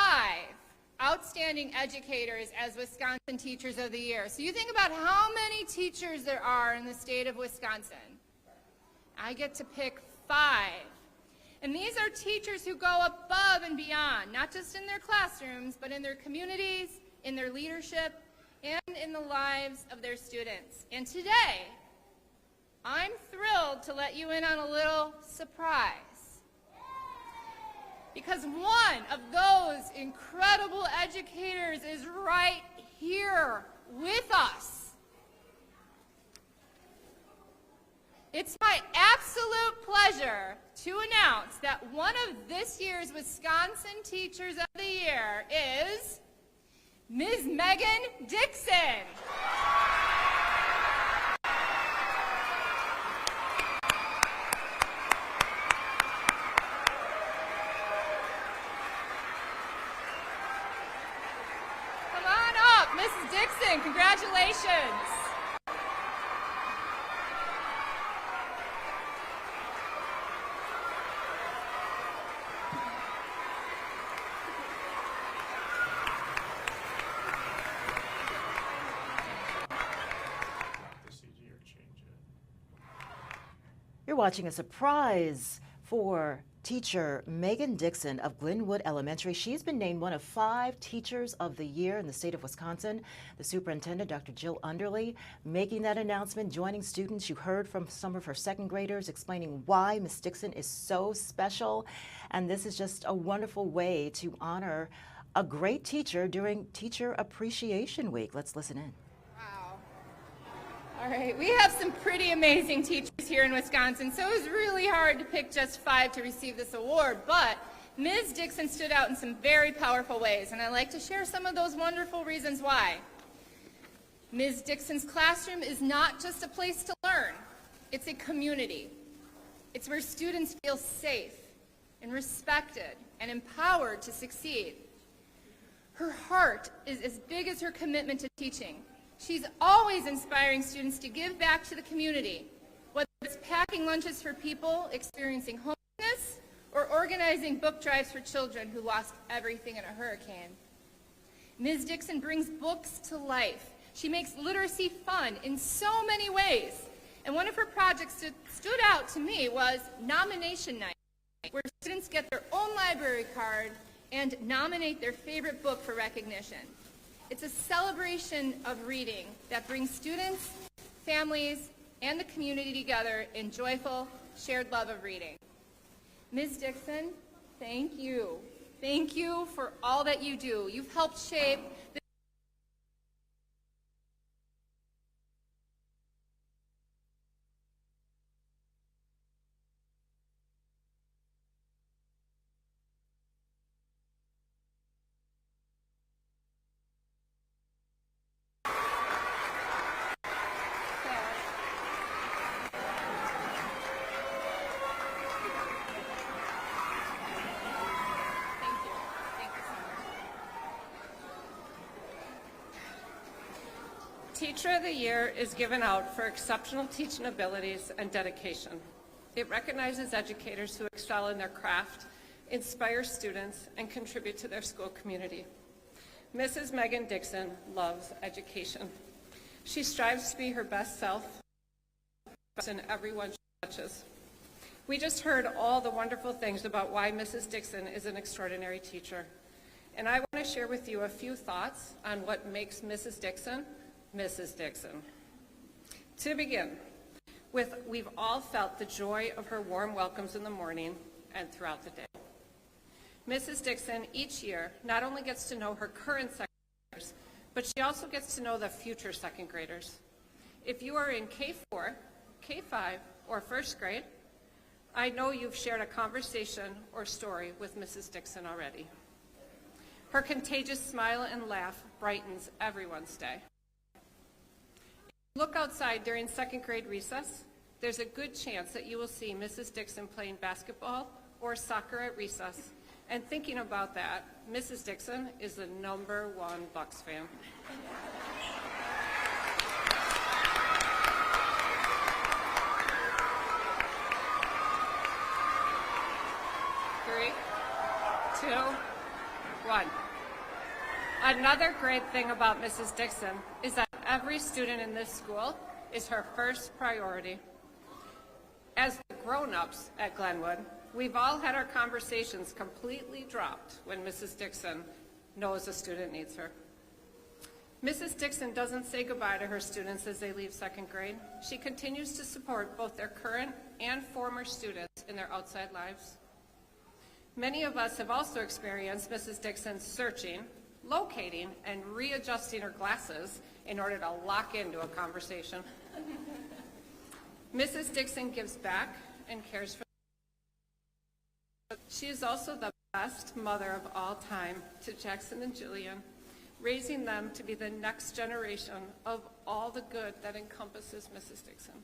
outstanding educators as Wisconsin Teachers of the Year. So you think about how many teachers there are in the state of Wisconsin. I get to pick 5. And these are teachers who go above and beyond, not just in their classrooms, but in their communities, in their leadership, and in the lives of their students. And today, I'm thrilled to let you in on a little surprise. Because one of those incredible educators is right here with us. It's my absolute pleasure to announce that one of this year's Wisconsin Teachers of the Year is Ms. Megan Dixon. Come on up, Mrs. Dixon, congratulations. You're watching a surprise for teacher Megan Dixon of Glenwood Elementary. She's been named one of 5 Teachers of the Year in the state of Wisconsin. The superintendent, Dr. Jill Underly, making that announcement, joining students. You heard from some of her second graders explaining why Ms. Dixon is so special. And this is just a wonderful way to honor a great teacher during Teacher Appreciation Week. Let's listen in. All right, we have some pretty amazing teachers here in Wisconsin, so it was really hard to pick just 5 to receive this award, but Ms. Dixon stood out in some very powerful ways, and I'd like to share some of those wonderful reasons why. Ms. Dixon's classroom is not just a place to learn, it's a community. It's where students feel safe and respected and empowered to succeed. Her heart is as big as her commitment to teaching. She's always inspiring students to give back to the community, whether it's packing lunches for people experiencing homelessness or organizing book drives for children who lost everything in a hurricane. Ms. Dixon brings books to life. She makes literacy fun in so many ways. And one of her projects that stood out to me was Nomination Night, where students get their own library card and nominate their favorite book for recognition. It's a celebration of reading that brings students, families, and the community together in joyful, shared love of reading. Ms. Dixon, thank you. Thank you for all that you do. You've helped shape the Teacher of the Year is given out for exceptional teaching abilities and dedication. It recognizes educators who excel in their craft, inspire students, and contribute to their school community. Mrs. Megan Dixon loves education. She strives to be her best self in everyone she touches. We just heard all the wonderful things about why Mrs. Dixon is an extraordinary teacher. And I want to share with you a few thoughts on what makes Mrs. Dixon, Mrs. Dixon. To begin, we've all felt the joy of her warm welcomes in the morning and throughout the day. Mrs. Dixon each year not only gets to know her current second graders, but she also gets to know the future second graders. If you are in K4, K5, or first grade, I know you've shared a conversation or story with Mrs. Dixon already. Her contagious smile and laugh brightens everyone's day. If you look outside during second grade recess, there's a good chance that you will see Mrs. Dixon playing basketball or soccer at recess. And thinking about that, Mrs. Dixon is the #1 Bucks fan. Three, two, one. Another great thing about Mrs. Dixon is that every student in this school is her first priority. As the grown-ups at Glenwood, we've all had our conversations completely dropped when Mrs. Dixon knows a student needs her. Mrs. Dixon doesn't say goodbye to her students as they leave second grade. She continues to support both their current and former students in their outside lives. Many of us have also experienced Mrs. Dixon searching, locating, and readjusting her glasses in order to lock into a conversation. Mrs. Dixon gives back and cares for. She is also the best mother of all time to Jackson and Jillian, raising them to be the next generation of all the good that encompasses Mrs. Dixon.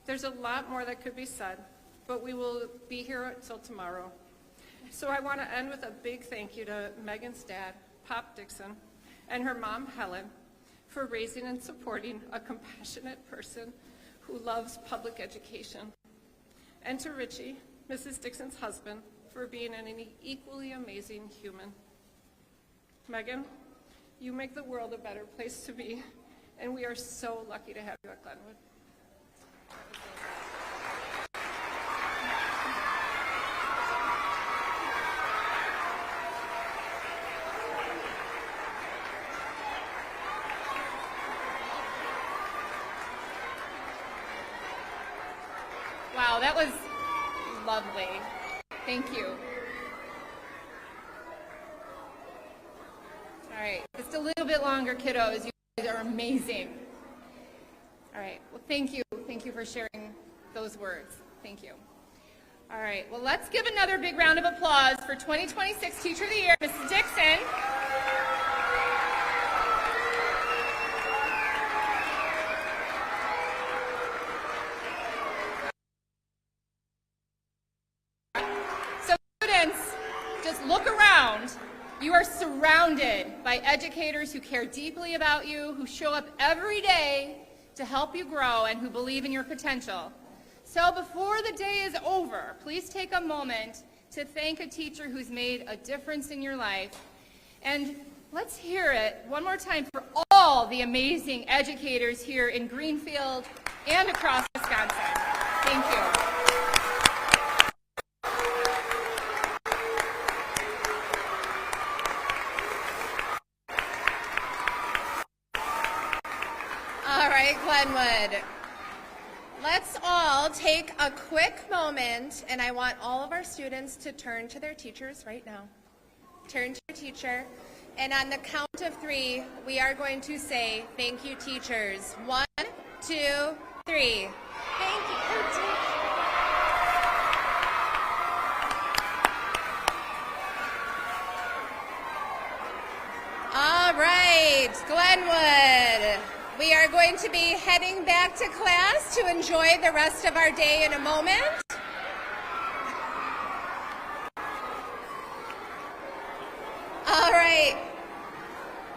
There's a lot more that could be said, but we will be here until tomorrow. So I want to end with a big thank you to Megan's dad, Pop Dixon, and her mom, Helen, for raising and supporting a compassionate person who loves public education. And to Richie, Mrs. Dixon's husband, for being an equally amazing human. Megan, you make the world a better place to be, and we are so lucky to have you at Glenwood. Wow, that was lovely. Thank you. All right, just a little bit longer, kiddos. You guys are amazing. All right, well, thank you. Thank you for sharing those words. Thank you. All right, well, let's give another big round of applause for 2026 Teacher of the Year, Mrs. Dixon. Look around. You are surrounded by educators who care deeply about you, who show up every day to help you grow, and who believe in your potential. So before the day is over, please take a moment to thank a teacher who's made a difference in your life. And let's hear it one more time for all the amazing educators here in Greenfield and across Wisconsin. Thank you. Glenwood. Let's all take a quick moment, and I want all of our students to turn to their teachers right now. Turn to your teacher, and on the count of 3, we are going to say, thank you, teachers. 1, 2, 3. Thank you, teachers. All right, Glenwood. We are going to be heading back to class to enjoy the rest of our day in a moment. All right,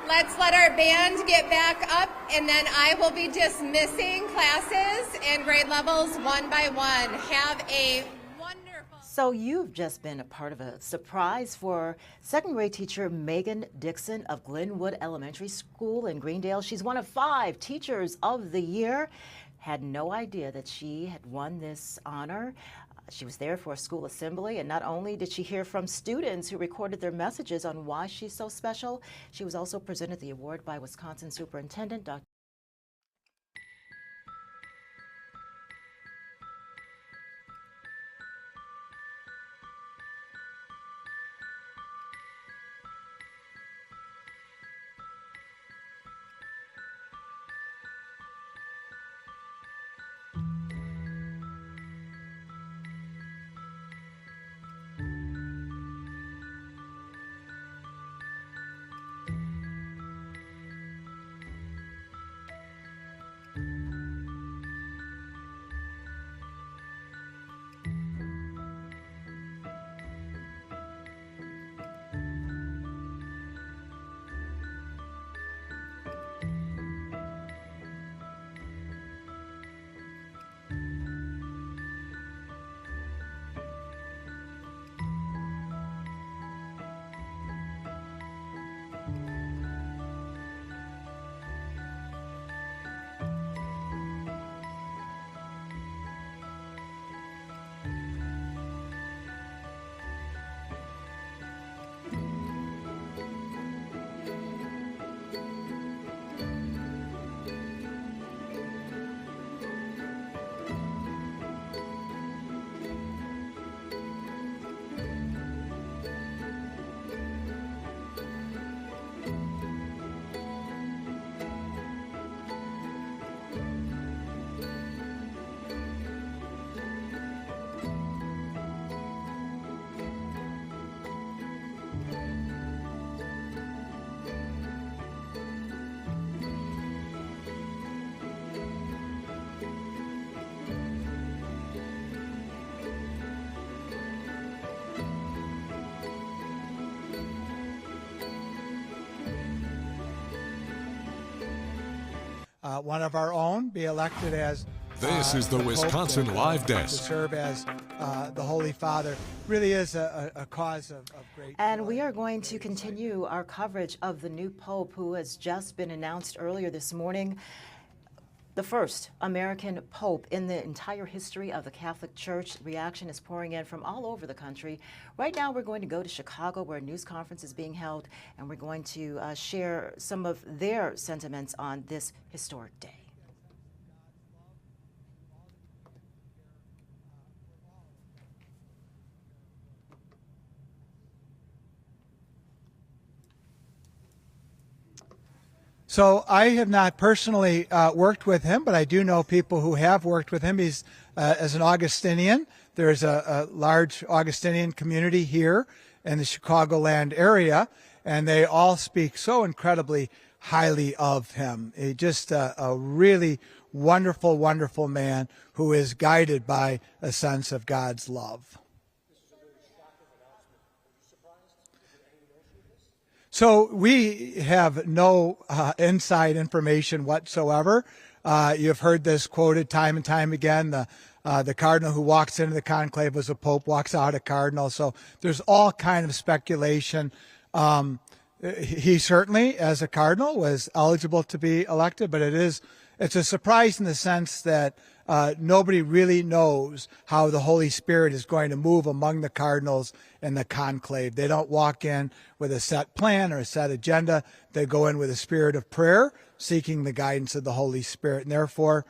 let's let our our band get back up, and then I will be dismissing classes and grade levels one by one. Have a wonderful... So you've just been a part of a surprise for second grade teacher Megan Dixon of Glenwood Elementary School in Greendale. She's one of 5 Teachers of the Year. Had no idea that she had won this honor. She was there for a school assembly, and not only did she hear from students who recorded their messages on why she's so special, she was also presented the award by Wisconsin Superintendent Dr. one of our own be elected as This is the Wisconsin Live to Desk. serve as the Holy Father really is a cause of great And we are going to continue our coverage of the new Pope, who has just been announced earlier this morning. The first American Pope in the entire history of the Catholic Church. Reaction is pouring in from all over the country. Right now we're going to go to Chicago, where a news conference is being held, and we're going to share some of their sentiments on this historic day. So I have not personally worked with him, but I do know people who have worked with him. He's as an Augustinian. There's a large Augustinian community here in the Chicagoland area, and they all speak so incredibly highly of him. He's just a really wonderful, wonderful man who is guided by a sense of God's love. So we have no inside information whatsoever. You've heard this quoted time and time again. The cardinal who walks into the conclave as a pope walks out a cardinal. So there's all kind of speculation. He certainly, as a cardinal, was eligible to be elected, but it's a surprise in the sense that nobody really knows how the Holy Spirit is going to move among the cardinals in the conclave. They don't walk in with a set plan or a set agenda. They go in with a spirit of prayer, seeking the guidance of the Holy Spirit, and therefore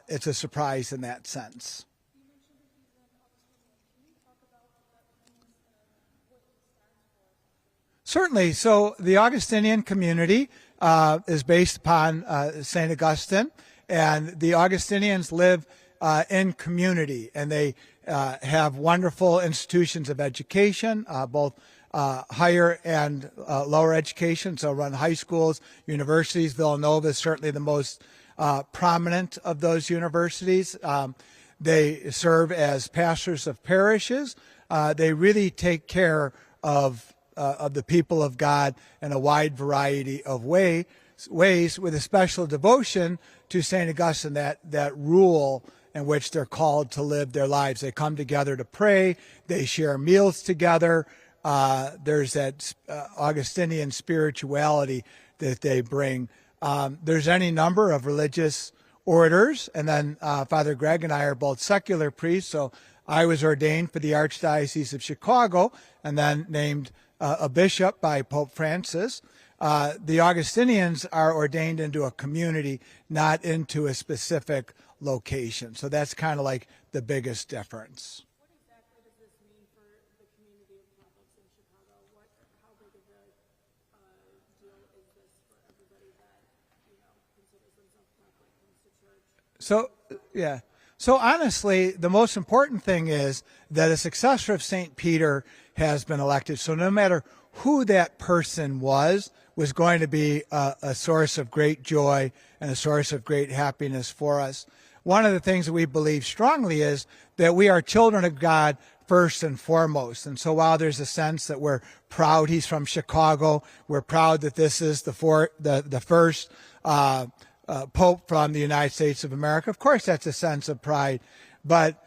it's a surprise in that sense. Certainly. So the Augustinian community is based upon St. Augustine, and the Augustinians live in community, and they have wonderful institutions of education, both higher and lower education, so run high schools, universities. Villanova is certainly the most prominent of those universities. They serve as pastors of parishes. They really take care of of the people of God in a wide variety of ways, with a special devotion to St. Augustine, that rule in which they're called to live their lives. They come together to pray. They share meals together. There's that Augustinian spirituality that they bring. There's any number of religious orders, and then Father Greg and I are both secular priests, so I was ordained for the Archdiocese of Chicago and then named a bishop by Pope Francis. The Augustinians are ordained into a community, not into a specific location. So that's kind of like the biggest difference. What exactly does this mean for the community of Catholics in Chicago? How big of a deal is this for everybody that, considers themselves Catholic, comes to church? So honestly, the most important thing is that a successor of St. Peter has been elected. So no matter who that person was going to be a source of great joy and a source of great happiness for us. One of the things that we believe strongly is that we are children of God first and foremost. And so while there's a sense that we're proud he's from Chicago, we're proud that this is the first Pope from the United States of America. Of course, that's a sense of pride. But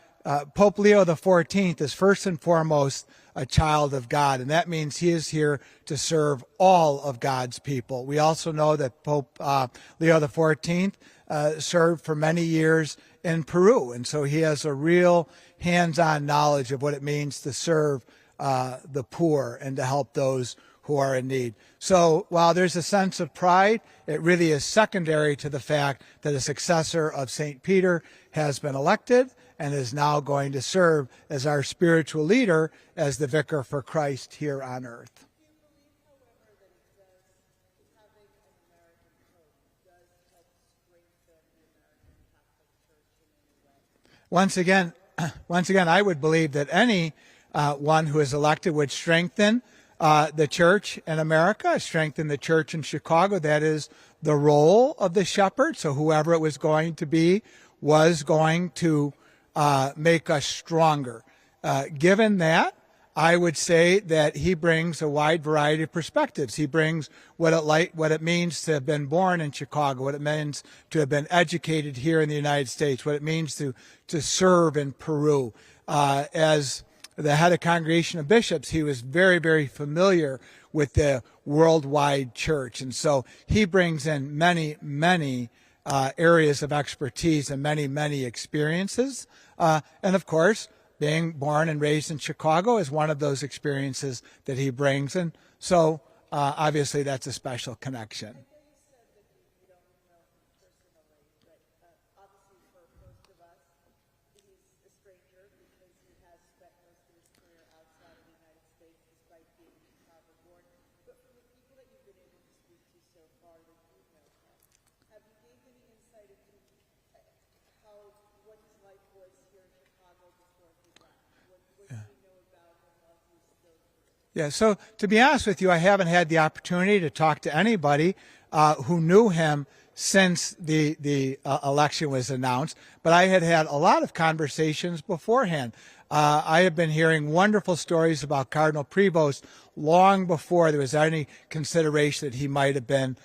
Pope Leo XIV is first and foremost a child of God, and that means he is here to serve all of God's people. We also know that Pope Leo XIV served for many years in Peru, and so he has a real hands-on knowledge of what it means to serve the poor and to help those who are in need. So while there's a sense of pride, it really is secondary to the fact that a successor of St. Peter has been elected and is now going to serve as our spiritual leader, as the vicar for Christ here on earth. Once again, I would believe that any one who is elected would strengthen the church in America, strengthen the church in Chicago. That is the role of the shepherd. So whoever it was going to be was going to make us stronger. Given that, I would say that he brings a wide variety of perspectives. He brings what it means to have been born in Chicago, what it means to have been educated here in the United States, what it means to serve in Peru. As the head of Congregation of Bishops, he was very, very familiar with the worldwide church. And so he brings in many, many areas of expertise and many, many experiences. And of course, being born and raised in Chicago is one of those experiences that he brings. And so obviously that's a special connection. Yeah, so to be honest with you, I haven't had the opportunity to talk to anybody who knew him since the election was announced, but I had a lot of conversations beforehand. I have been hearing wonderful stories about Cardinal Prevost long before there was any consideration that he might have been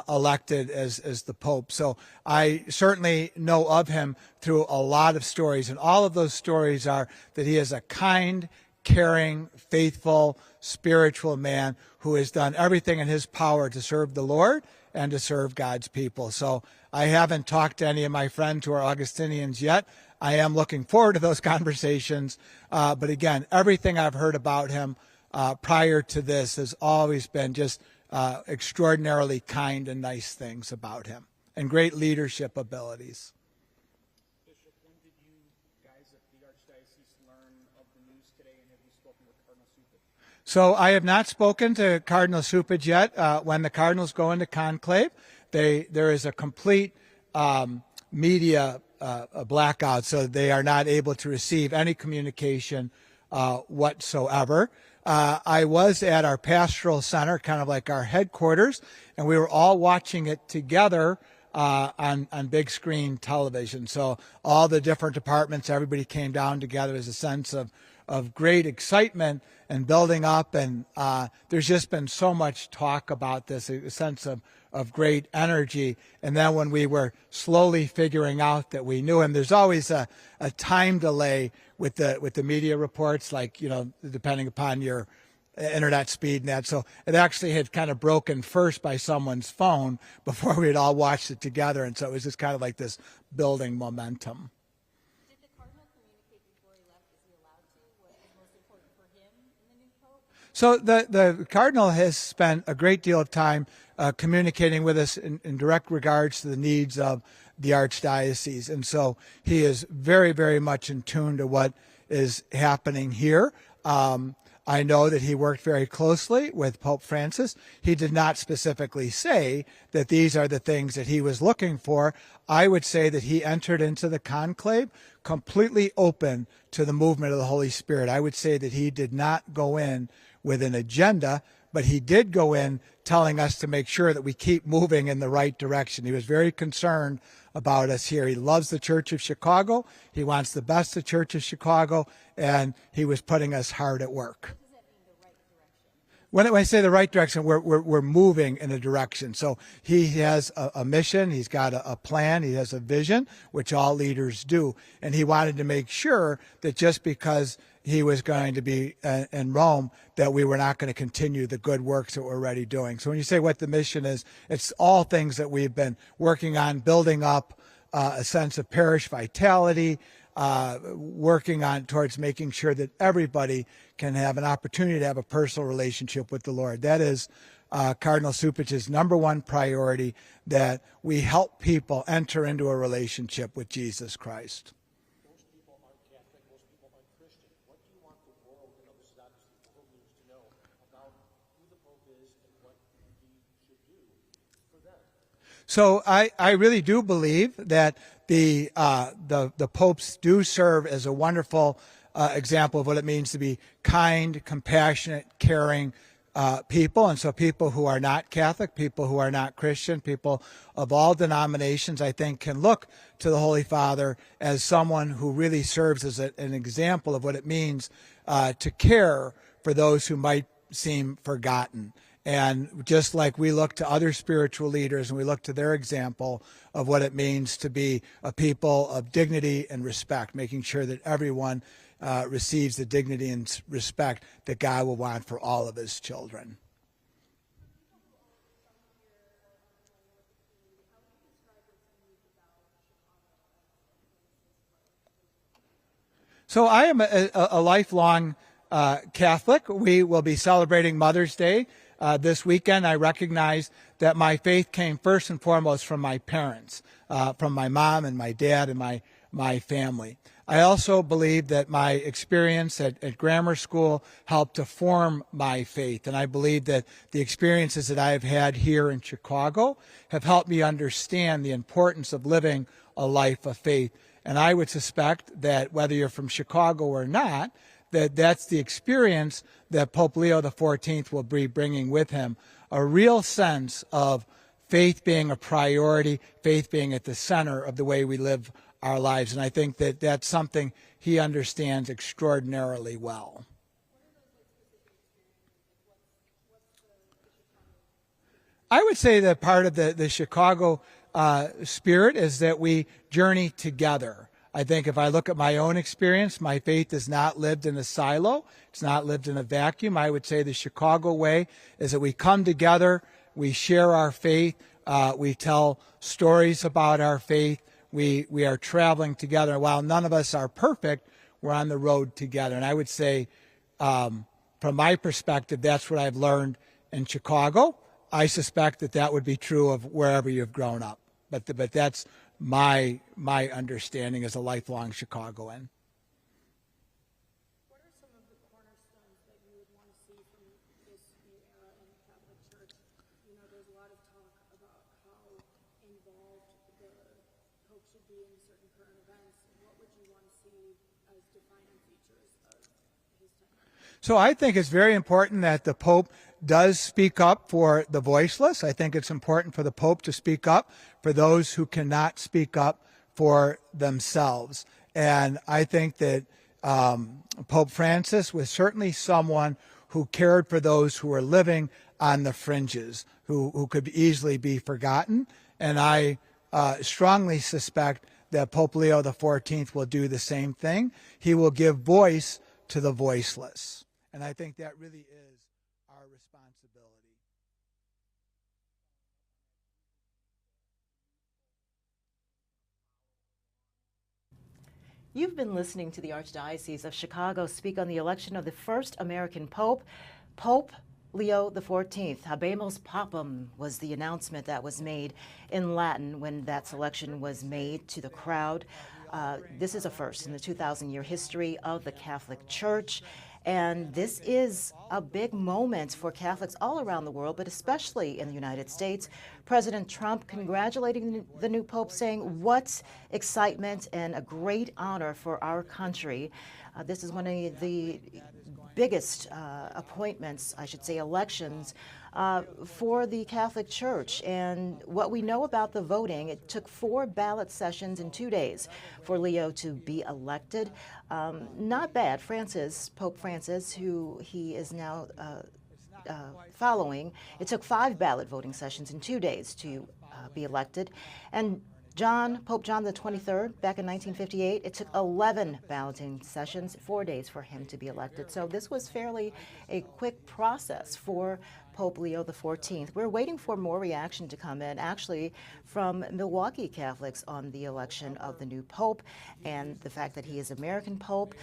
elected as the Pope. So I certainly know of him through a lot of stories, and all of those stories are that he is a kind, caring, faithful, spiritual man who has done everything in his power to serve the Lord and to serve God's people. So I haven't talked to any of my friends who are Augustinians yet. I am looking forward to those conversations. But again, everything I've heard about him prior to this has always been just extraordinarily kind and nice things about him and great leadership abilities. Bishop, when did you guys at the Archdiocese learn of the news today, and have you spoken with Cardinal Supich? So I have not spoken to Cardinal Supich yet. When the cardinals go into conclave, there is a complete media blackout, so they are not able to receive any communication whatsoever. I was at our pastoral center, kind of like our headquarters, and we were all watching it together on big screen television. So all the different departments, everybody came down together as a sense of of great excitement and building up, and there's just been so much talk about this, a sense of great energy. And then when we were slowly figuring out that we knew him, there's always a time delay with the media reports, like, depending upon your internet speed and that. So it actually had kind of broken first by someone's phone before we had all watched it together. And so it was just kind of like this building momentum. Did the Cardinal communicate before he left? Is he allowed to? What is most important for him in the new Pope? So the Cardinal has spent a great deal of time communicating with us in direct regards to the needs of the archdiocese. And so he is very, very much in tune to what is happening here. I know that he worked very closely with Pope Francis. He did not specifically say that these are the things that he was looking for. I would say that he entered into the conclave completely open to the movement of the Holy Spirit. I would say that he did not go in with an agenda, but he did go in telling us to make sure that we keep moving in the right direction. He was very concerned about us here. He loves the Church of Chicago. He wants the best of the Church of Chicago, and he was putting us hard at work. When I say the right direction, we're moving in a direction. So he has a mission, he's got a plan, he has a vision, which all leaders do. And he wanted to make sure that just because he was going to be in Rome, that we were not going to continue the good works that we're already doing. So when you say what the mission is, it's all things that we've been working on, building up a sense of parish vitality, working on towards making sure that everybody can have an opportunity to have a personal relationship with the Lord. That is Cardinal Cupich's number one priority, that we help people enter into a relationship with Jesus Christ. Most people aren't Catholic, most people aren't Christian. What do you want the world, this is obviously the world needs to know about who the Pope is and what he should do for them? So I really do believe that the popes do serve as a wonderful example of what it means to be kind, compassionate, caring people. And so people who are not Catholic, people who are not Christian, people of all denominations, I think, can look to the Holy Father as someone who really serves as an example of what it means to care for those who might seem forgotten. And just like we look to other spiritual leaders and we look to their example of what it means to be a people of dignity and respect, making sure that everyone receives the dignity and respect that God will want for all of his children. So I am a lifelong Catholic. We will be celebrating Mother's Day this weekend. I recognize that my faith came first and foremost from my parents, from my mom and my dad and my family. I also believe that my experience at grammar school helped to form my faith, and I believe that the experiences that I've had here in Chicago have helped me understand the importance of living a life of faith. And I would suspect that whether you're from Chicago or not, that's the experience that Pope Leo XIV will be bringing with him, a real sense of faith being a priority, faith being at the center of the way we live our lives. And I think that that's something he understands extraordinarily well. I would say that part of the Chicago spirit is that we journey together. I think if I look at my own experience, my faith is not lived in a silo. It's not lived in a vacuum. I would say the Chicago way is that we come together, we share our faith, we tell stories about our faith, we are traveling together. While none of us are perfect, we're on the road together. And I would say, from my perspective, that's what I've learned in Chicago. I suspect that would be true of wherever you've grown up. But that's my understanding as a lifelong Chicagoan. What are some of the cornerstones that you would want to see from this new era in the Catholic Church? You know, there's a lot of talk about how involved the Pope should be in certain current events. What would you want to see as defining features of his tenure? So I think it's very important that the Pope does speak up for the voiceless. I think it's important for the Pope to speak up for those who cannot speak up for themselves. And I think that Pope Francis was certainly someone who cared for those who were living on the fringes, who could easily be forgotten. And I strongly suspect that Pope Leo XIV will do the same thing. He will give voice to the voiceless. And I think that really is our responsibility. You've been listening to the Archdiocese of Chicago speak on the election of the first American Pope, Pope Leo XIV. Habemus Papam was the announcement that was made in Latin when that selection was made to the crowd. This is a first in the 2,000-year history of the Catholic Church. And this is a big moment for Catholics all around the world, but especially in the United States. President Trump congratulating the new Pope, saying, what excitement and a great honor for our country. This is one of the biggest appointments, I should say, elections for the Catholic Church. And what we know about the voting, it took 4 ballot sessions in 2 days for Leo to be elected. Not bad. Pope Francis, who he is now following, it took 5 ballot voting sessions in 2 days to be elected. And Pope John the 23rd, back in 1958, it took 11 balloting sessions, 4 days for him to be elected. So this was fairly a quick process for Pope Leo XIV. We're waiting for more reaction to come in, actually, from Milwaukee Catholics on the election of the new Pope and the fact that he is American Pope.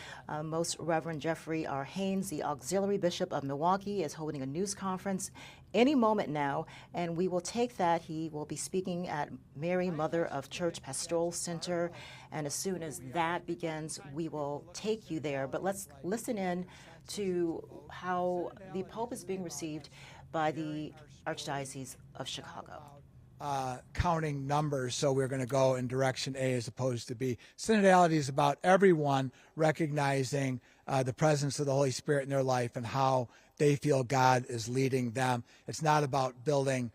Most Reverend Jeffrey R. Haynes, the Auxiliary Bishop of Milwaukee, is holding a news conference any moment now, and we will take that. He will be speaking at Mary, Mother of Church Pastoral Center, and as soon as that begins, we will take you there. But let's listen in to how the Pope is being received by the Archdiocese of Chicago. Counting numbers, so we're going to go in direction A as opposed to B. Cidality is about everyone recognizing the presence of the Holy Spirit in their life and how they feel God is leading them. It's not about building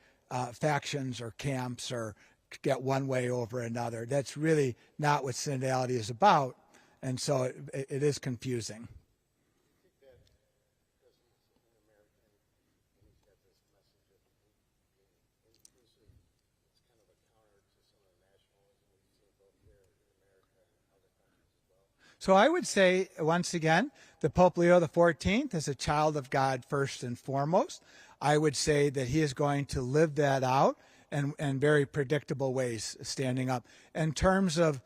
factions or camps or get one way over another. That's really not what Cidality is about, and so it is confusing. So I would say, once again, that Pope Leo XIV is a child of God first and foremost. I would say that he is going to live that out in very predictable ways, standing up. In terms of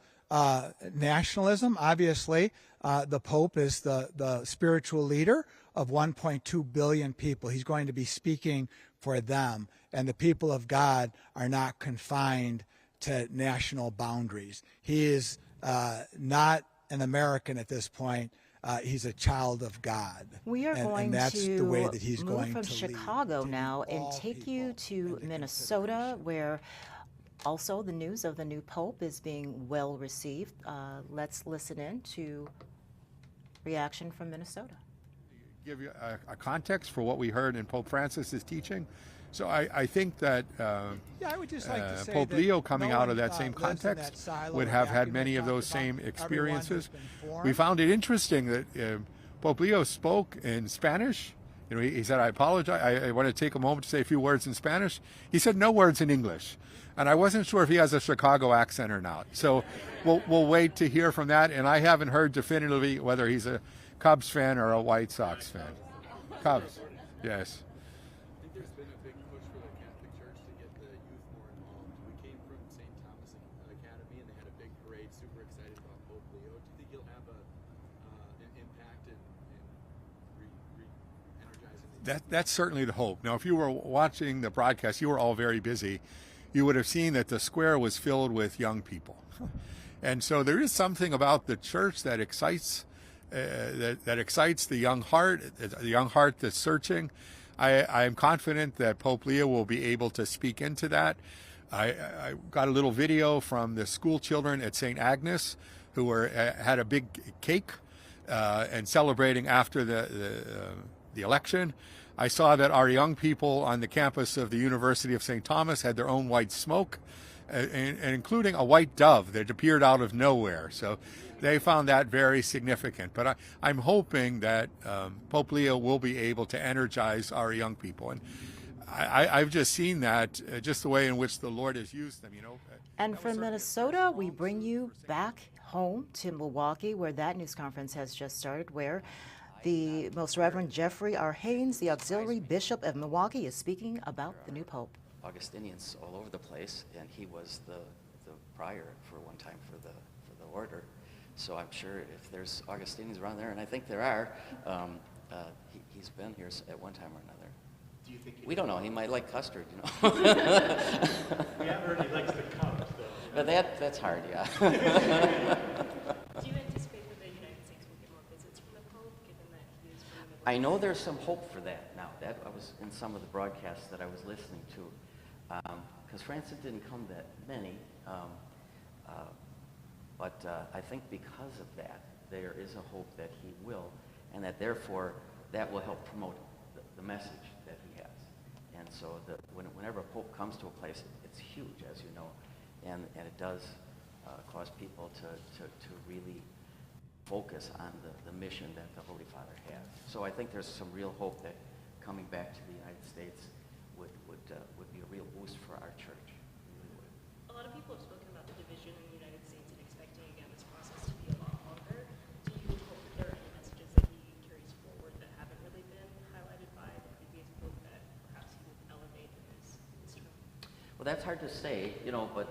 nationalism, obviously, the Pope is the spiritual leader of 1.2 billion people. He's going to be speaking for them, and the people of God are not confined to national boundaries. He is not an American at this point. He's a child of God. We are going and that's to the way that he's move going from to Chicago lead now and take you to Minnesota, where also the news of the new Pope is being well received. Let's listen in to reaction from Minnesota. Give you a context for what we heard in Pope Francis's teaching. So I think that I would just like to say Pope that Leo coming no out one, of that same lives in context that silo would of have had vacuum many and of those talked about same everyone experiences. who's been formed. We found it interesting that Pope Leo spoke in Spanish. You know, he said, "I apologize. I want to take a moment to say a few words in Spanish." He said no words in English, and I wasn't sure if he has a Chicago accent or not. So we'll wait to hear from that. And I haven't heard definitively whether he's a Cubs fan or a White Sox fan. Cubs, yes. That's certainly the hope. Now, if you were watching the broadcast, you were all very busy. You would have seen that the square was filled with young people. And so there is something about the church that excites that excites the young heart that's searching. I am confident that Pope Leo will be able to speak into that. I got a little video from the school children at St. Agnes who had a big cake and celebrating after the election. I saw that our young people on the campus of the University of St. Thomas had their own white smoke and including a white dove that appeared out of nowhere. So they found that very significant. But I'm hoping that Pope Leo will be able to energize our young people. And I've just seen that, just the way in which the Lord has used them, you know. And from Minnesota, we bring you back home to Milwaukee, where that news conference has just started, where the Most Reverend Jeffrey R. Haynes, the Auxiliary Bishop of Milwaukee, is speaking about the new Pope. Augustinians all over the place, and he was the prior for one time for the order. So I'm sure if there's Augustinians around there, and I think there are, he's been here at one time or another. Do you think we don't know. He might like custard, you know. We haven't heard he likes the cup, though. But that's hard, yeah. Do you anticipate that the United States will get more visits from the Pope, given that he is from the Middle East? I know there's some hope for that now. That I was in some of the broadcasts that I was listening to, because Francis didn't come that many, but I think because of that, there is a hope that he will, and that therefore that will help promote the message that he has. And so whenever a Pope comes to a place, it's huge, as you know, and it does cause people to really focus on the mission that the Holy Father has. So I think there's some real hope that coming back to the United States would be a real boost for our church. A lot of people have spoken about the division in the United States and expecting, again, this process to be a lot longer. Do you hope that there are any messages that he carries forward that haven't really been highlighted by the previous Pope that perhaps he will elevate in his term? Well, that's hard to say, you know, but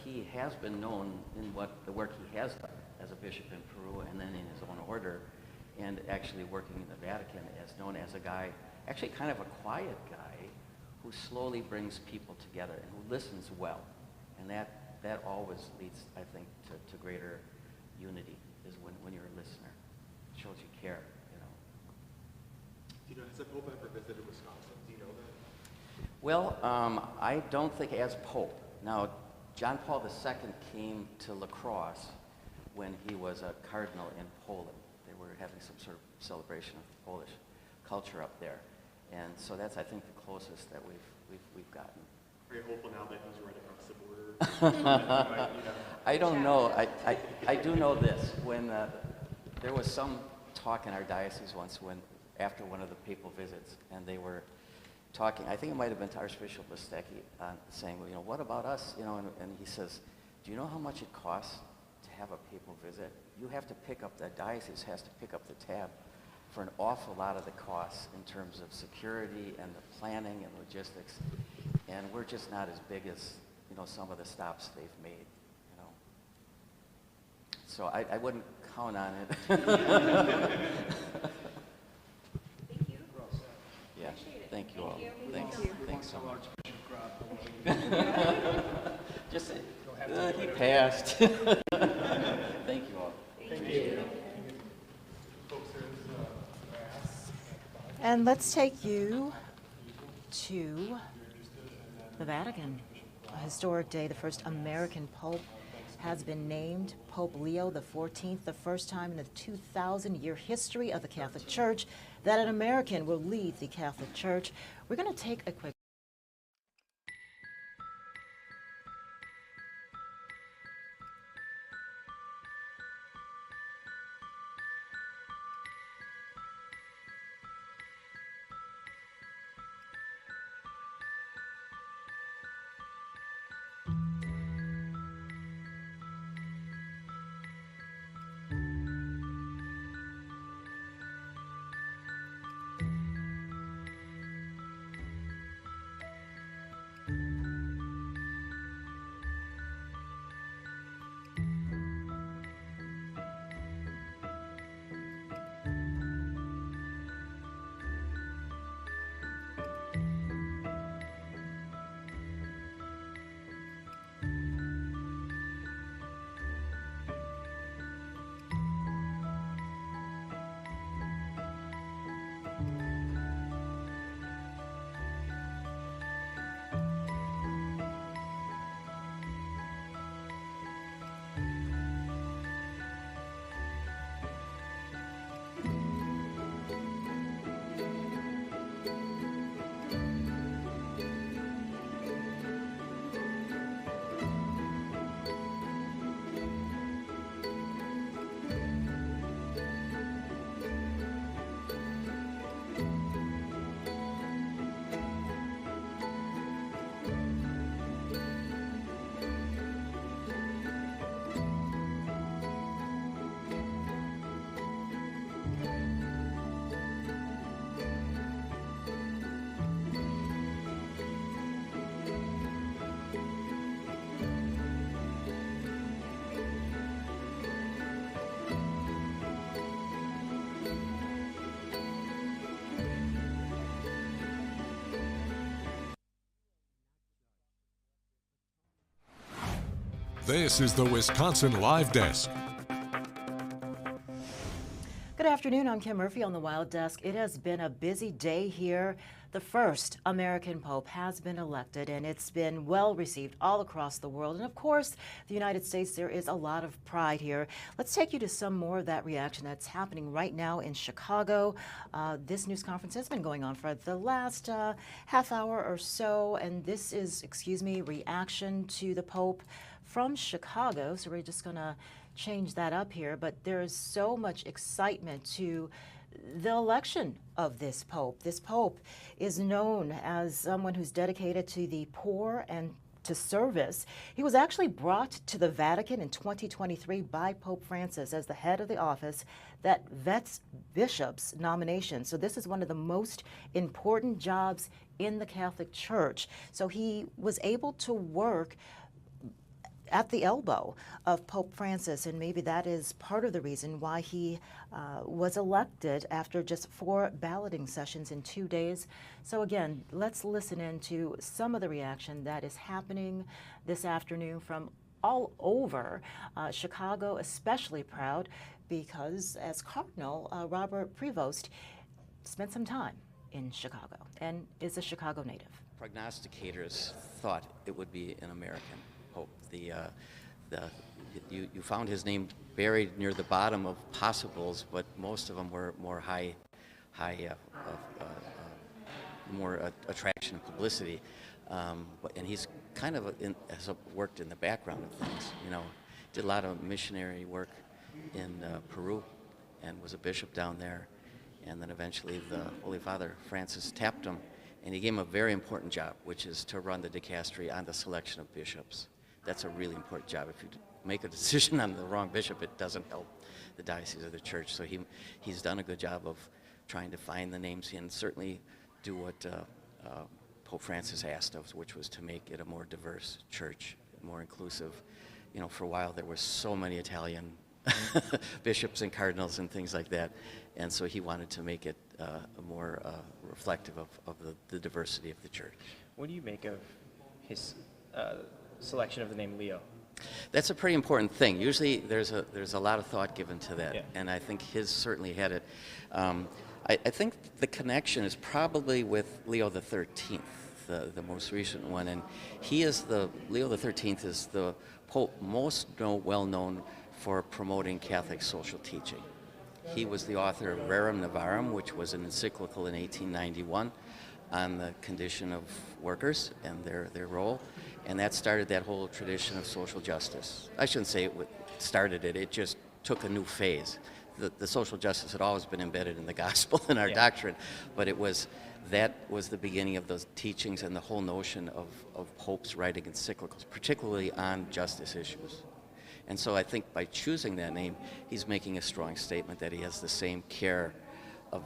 he has been known in the work he has done as a bishop in Peru and then in his own order, and actually working in the Vatican, as known as a guy, actually kind of a quiet guy, who slowly brings people together and who listens well. And that always leads, I think, to greater unity, is when you're a listener. It shows you care, you know. Do you know, has the Pope ever visited Wisconsin? Do you know that? Well, I don't think as Pope. Now, John Paul II came to La Crosse when he was a cardinal in Poland. They were having some sort of celebration of Polish culture up there. And so that's, I think, the closest that we've gotten. Are you hopeful now that he's right across the border? I don't know. I do know this. When there was some talk in our diocese once after one of the papal visits, and they were talking, I think it might have been to Archbishop Listecki, saying, well, you know, what about us? You know, and he says, do you know how much it costs to have a papal visit? You have to pick up, the diocese has to pick up the tab for an awful lot of the costs in terms of security and the planning and logistics. And we're just not as big as, you know, some of the stops they've made, you know. So I wouldn't count on it. Thank you. Yeah, thank you all. Thanks. Thanks so much. Just say, he passed. Thank you all. Thank you. And let's take you to the Vatican. A historic day. The first American Pope has been named, Pope Leo XIV, the first time in the 2,000-year history of the Catholic Church that an American will lead the Catholic Church. We're going to take a quick This is the Wisconsin Live Desk. Good afternoon. I'm Kim Murphy on the Wild Desk. It has been a busy day here. The first American Pope has been elected, and it's been well received all across the world. And of course, the United States, there is a lot of pride here. Let's take you to some more of that reaction that's happening right now in Chicago. This news conference has been going on for the last half hour or so, and this is, reaction to the Pope from Chicago. So we're just going to change that up here, but there is so much excitement to the election of this Pope. This Pope is known as someone who's dedicated to the poor and to service. He was actually brought to the Vatican in 2023 by Pope Francis as the head of the office that vets bishops' nominations. So this is one of the most important jobs in the Catholic Church. So he was able to work at the elbow of Pope Francis, and maybe that is part of the reason why he was elected after just 4 balloting sessions in 2 days. So again, let's listen in to some of the reaction that is happening this afternoon from all over. Chicago especially proud because as Cardinal Robert Prevost spent some time in Chicago and is a Chicago native. Prognosticators thought it would be an American Pope. You found his name buried near the bottom of possibles, but most of them were more more attraction and publicity. And he's kind of has worked in the background of things. You know, did a lot of missionary work in Peru, and was a bishop down there. And then eventually the Holy Father Francis tapped him, and he gave him a very important job, which is to run the dicastery on the selection of bishops. That's a really important job. If you make a decision on the wrong bishop, it doesn't help the diocese or the church. So he's done a good job of trying to find the names and certainly do what Pope Francis asked of, which was to make it a more diverse church, more inclusive. You know, for a while there were so many Italian bishops and cardinals and things like that, and so he wanted to make it more reflective of the diversity of the church. What do you make of his selection of the name Leo? That's a pretty important thing. Usually there's a lot of thought given to that, and I think his certainly had it. I think the connection is probably with Leo XIII, the most recent one, and Leo XIII is the Pope most well known for promoting Catholic social teaching. He was the author of Rerum Novarum, which was an encyclical in 1891 on the condition of workers and their role, and that started that whole tradition of social justice. I shouldn't say it started it, it just took a new phase. The social justice had always been embedded in the gospel and our doctrine, but that was the beginning of those teachings and the whole notion of popes writing encyclicals, particularly on justice issues. And so I think by choosing that name, he's making a strong statement that he has the same care of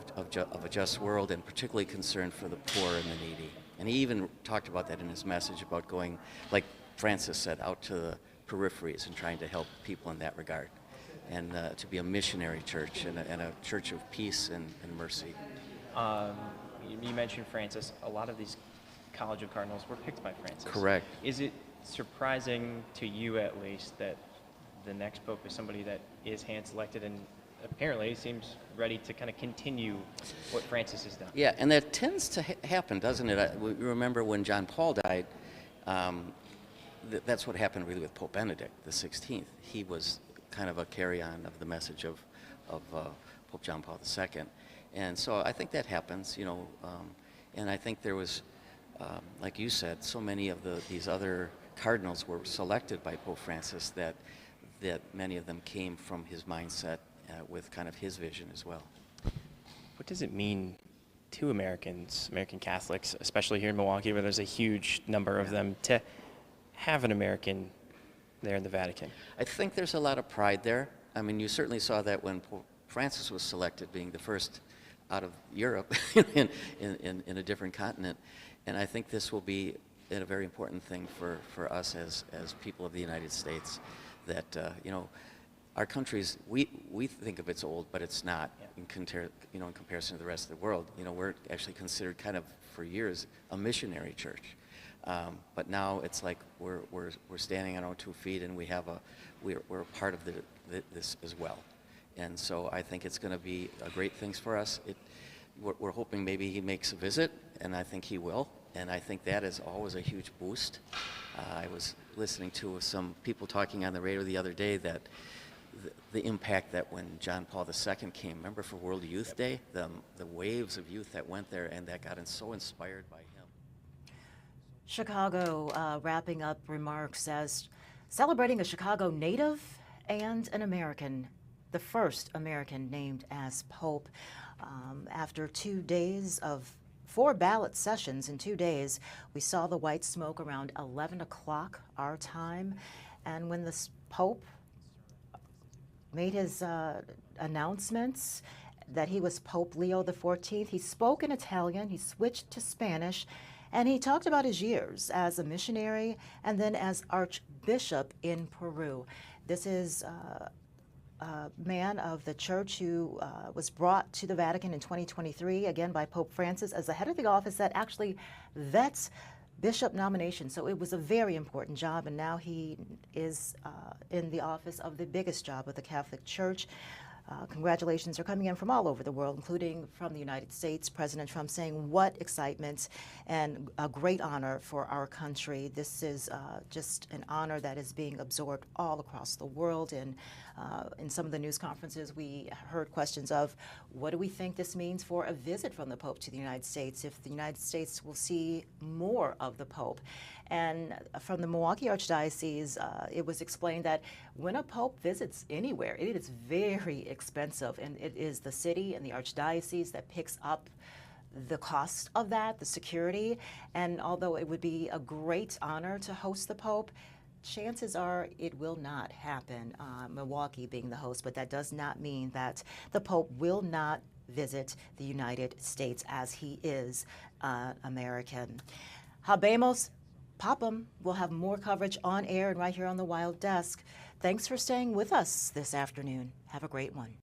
a just world, and particularly concern for the poor and the needy. And he even talked about that in his message about going, like Francis said, out to the peripheries and trying to help people in that regard, and to be a missionary church and a church of peace and mercy. You mentioned Francis. A lot of these College of Cardinals were picked by Francis. Correct. Is it surprising to you, at least, that the next pope is somebody that is hand-selected and apparently seems ready to kind of continue what Francis has done? Yeah, and that tends to happen, doesn't it? We remember when John Paul died, that's what happened really with Pope Benedict XVI. He was kind of a carry-on of the message of Pope John Paul II. And so I think that happens, you know, and I think there was, like you said, so many of these other cardinals were selected by Pope Francis that many of them came from his mindset with kind of his vision as well. What does it mean to Americans, American Catholics, especially here in Milwaukee, where there's a huge number of them, to have an American there in the Vatican? I think there's a lot of pride there. I mean, you certainly saw that when Pope Francis was selected, being the first out of Europe in a different continent. And I think this will be a very important thing for us as people of the United States, that you know, our country's, we think of it's old, but it's not in comparison to the rest of the world. You know, we're actually considered kind of for years a missionary church. But now it's like we're standing on our 2 feet, and we're a part of this as well. And so I think it's going to be a great thing for us. We're hoping maybe he makes a visit, and I think he will. And I think that is always a huge boost. I was listening to some people talking on the radio the other day that the impact that when John Paul II came, remember for World Youth Day, the waves of youth that went there and that got so inspired by him. Chicago wrapping up remarks as celebrating a Chicago native and an American, the first American named as Pope. After 2 days of 4 ballot sessions in 2 days, we saw the white smoke around 11 o'clock our time. And when the Pope made his announcements that he was Pope Leo XIV, he spoke in Italian, he switched to Spanish, and he talked about his years as a missionary and then as Archbishop in Peru. This is a man of the church who was brought to the Vatican in 2023, again by Pope Francis, as the head of the office that actually vets bishop nominations. So it was a very important job, and now he is in the office of the biggest job of the Catholic Church. Congratulations are coming in from all over the world, including from the United States. President Trump saying what excitement and a great honor for our country. This is just an honor that is being absorbed all across the world. And in some of the news conferences, we heard questions of what do we think this means for a visit from the Pope to the United States, if the United States will see more of the Pope. And from the Milwaukee Archdiocese, it was explained that when a pope visits anywhere, it is very expensive, and it is the city and the Archdiocese that picks up the cost of that, the security. And although it would be a great honor to host the Pope, chances are it will not happen, Milwaukee being the host, but that does not mean that the Pope will not visit the United States, as he is American. Habemos Papam will have more coverage on air and right here on the Wild Desk. Thanks for staying with us this afternoon. Have a great one.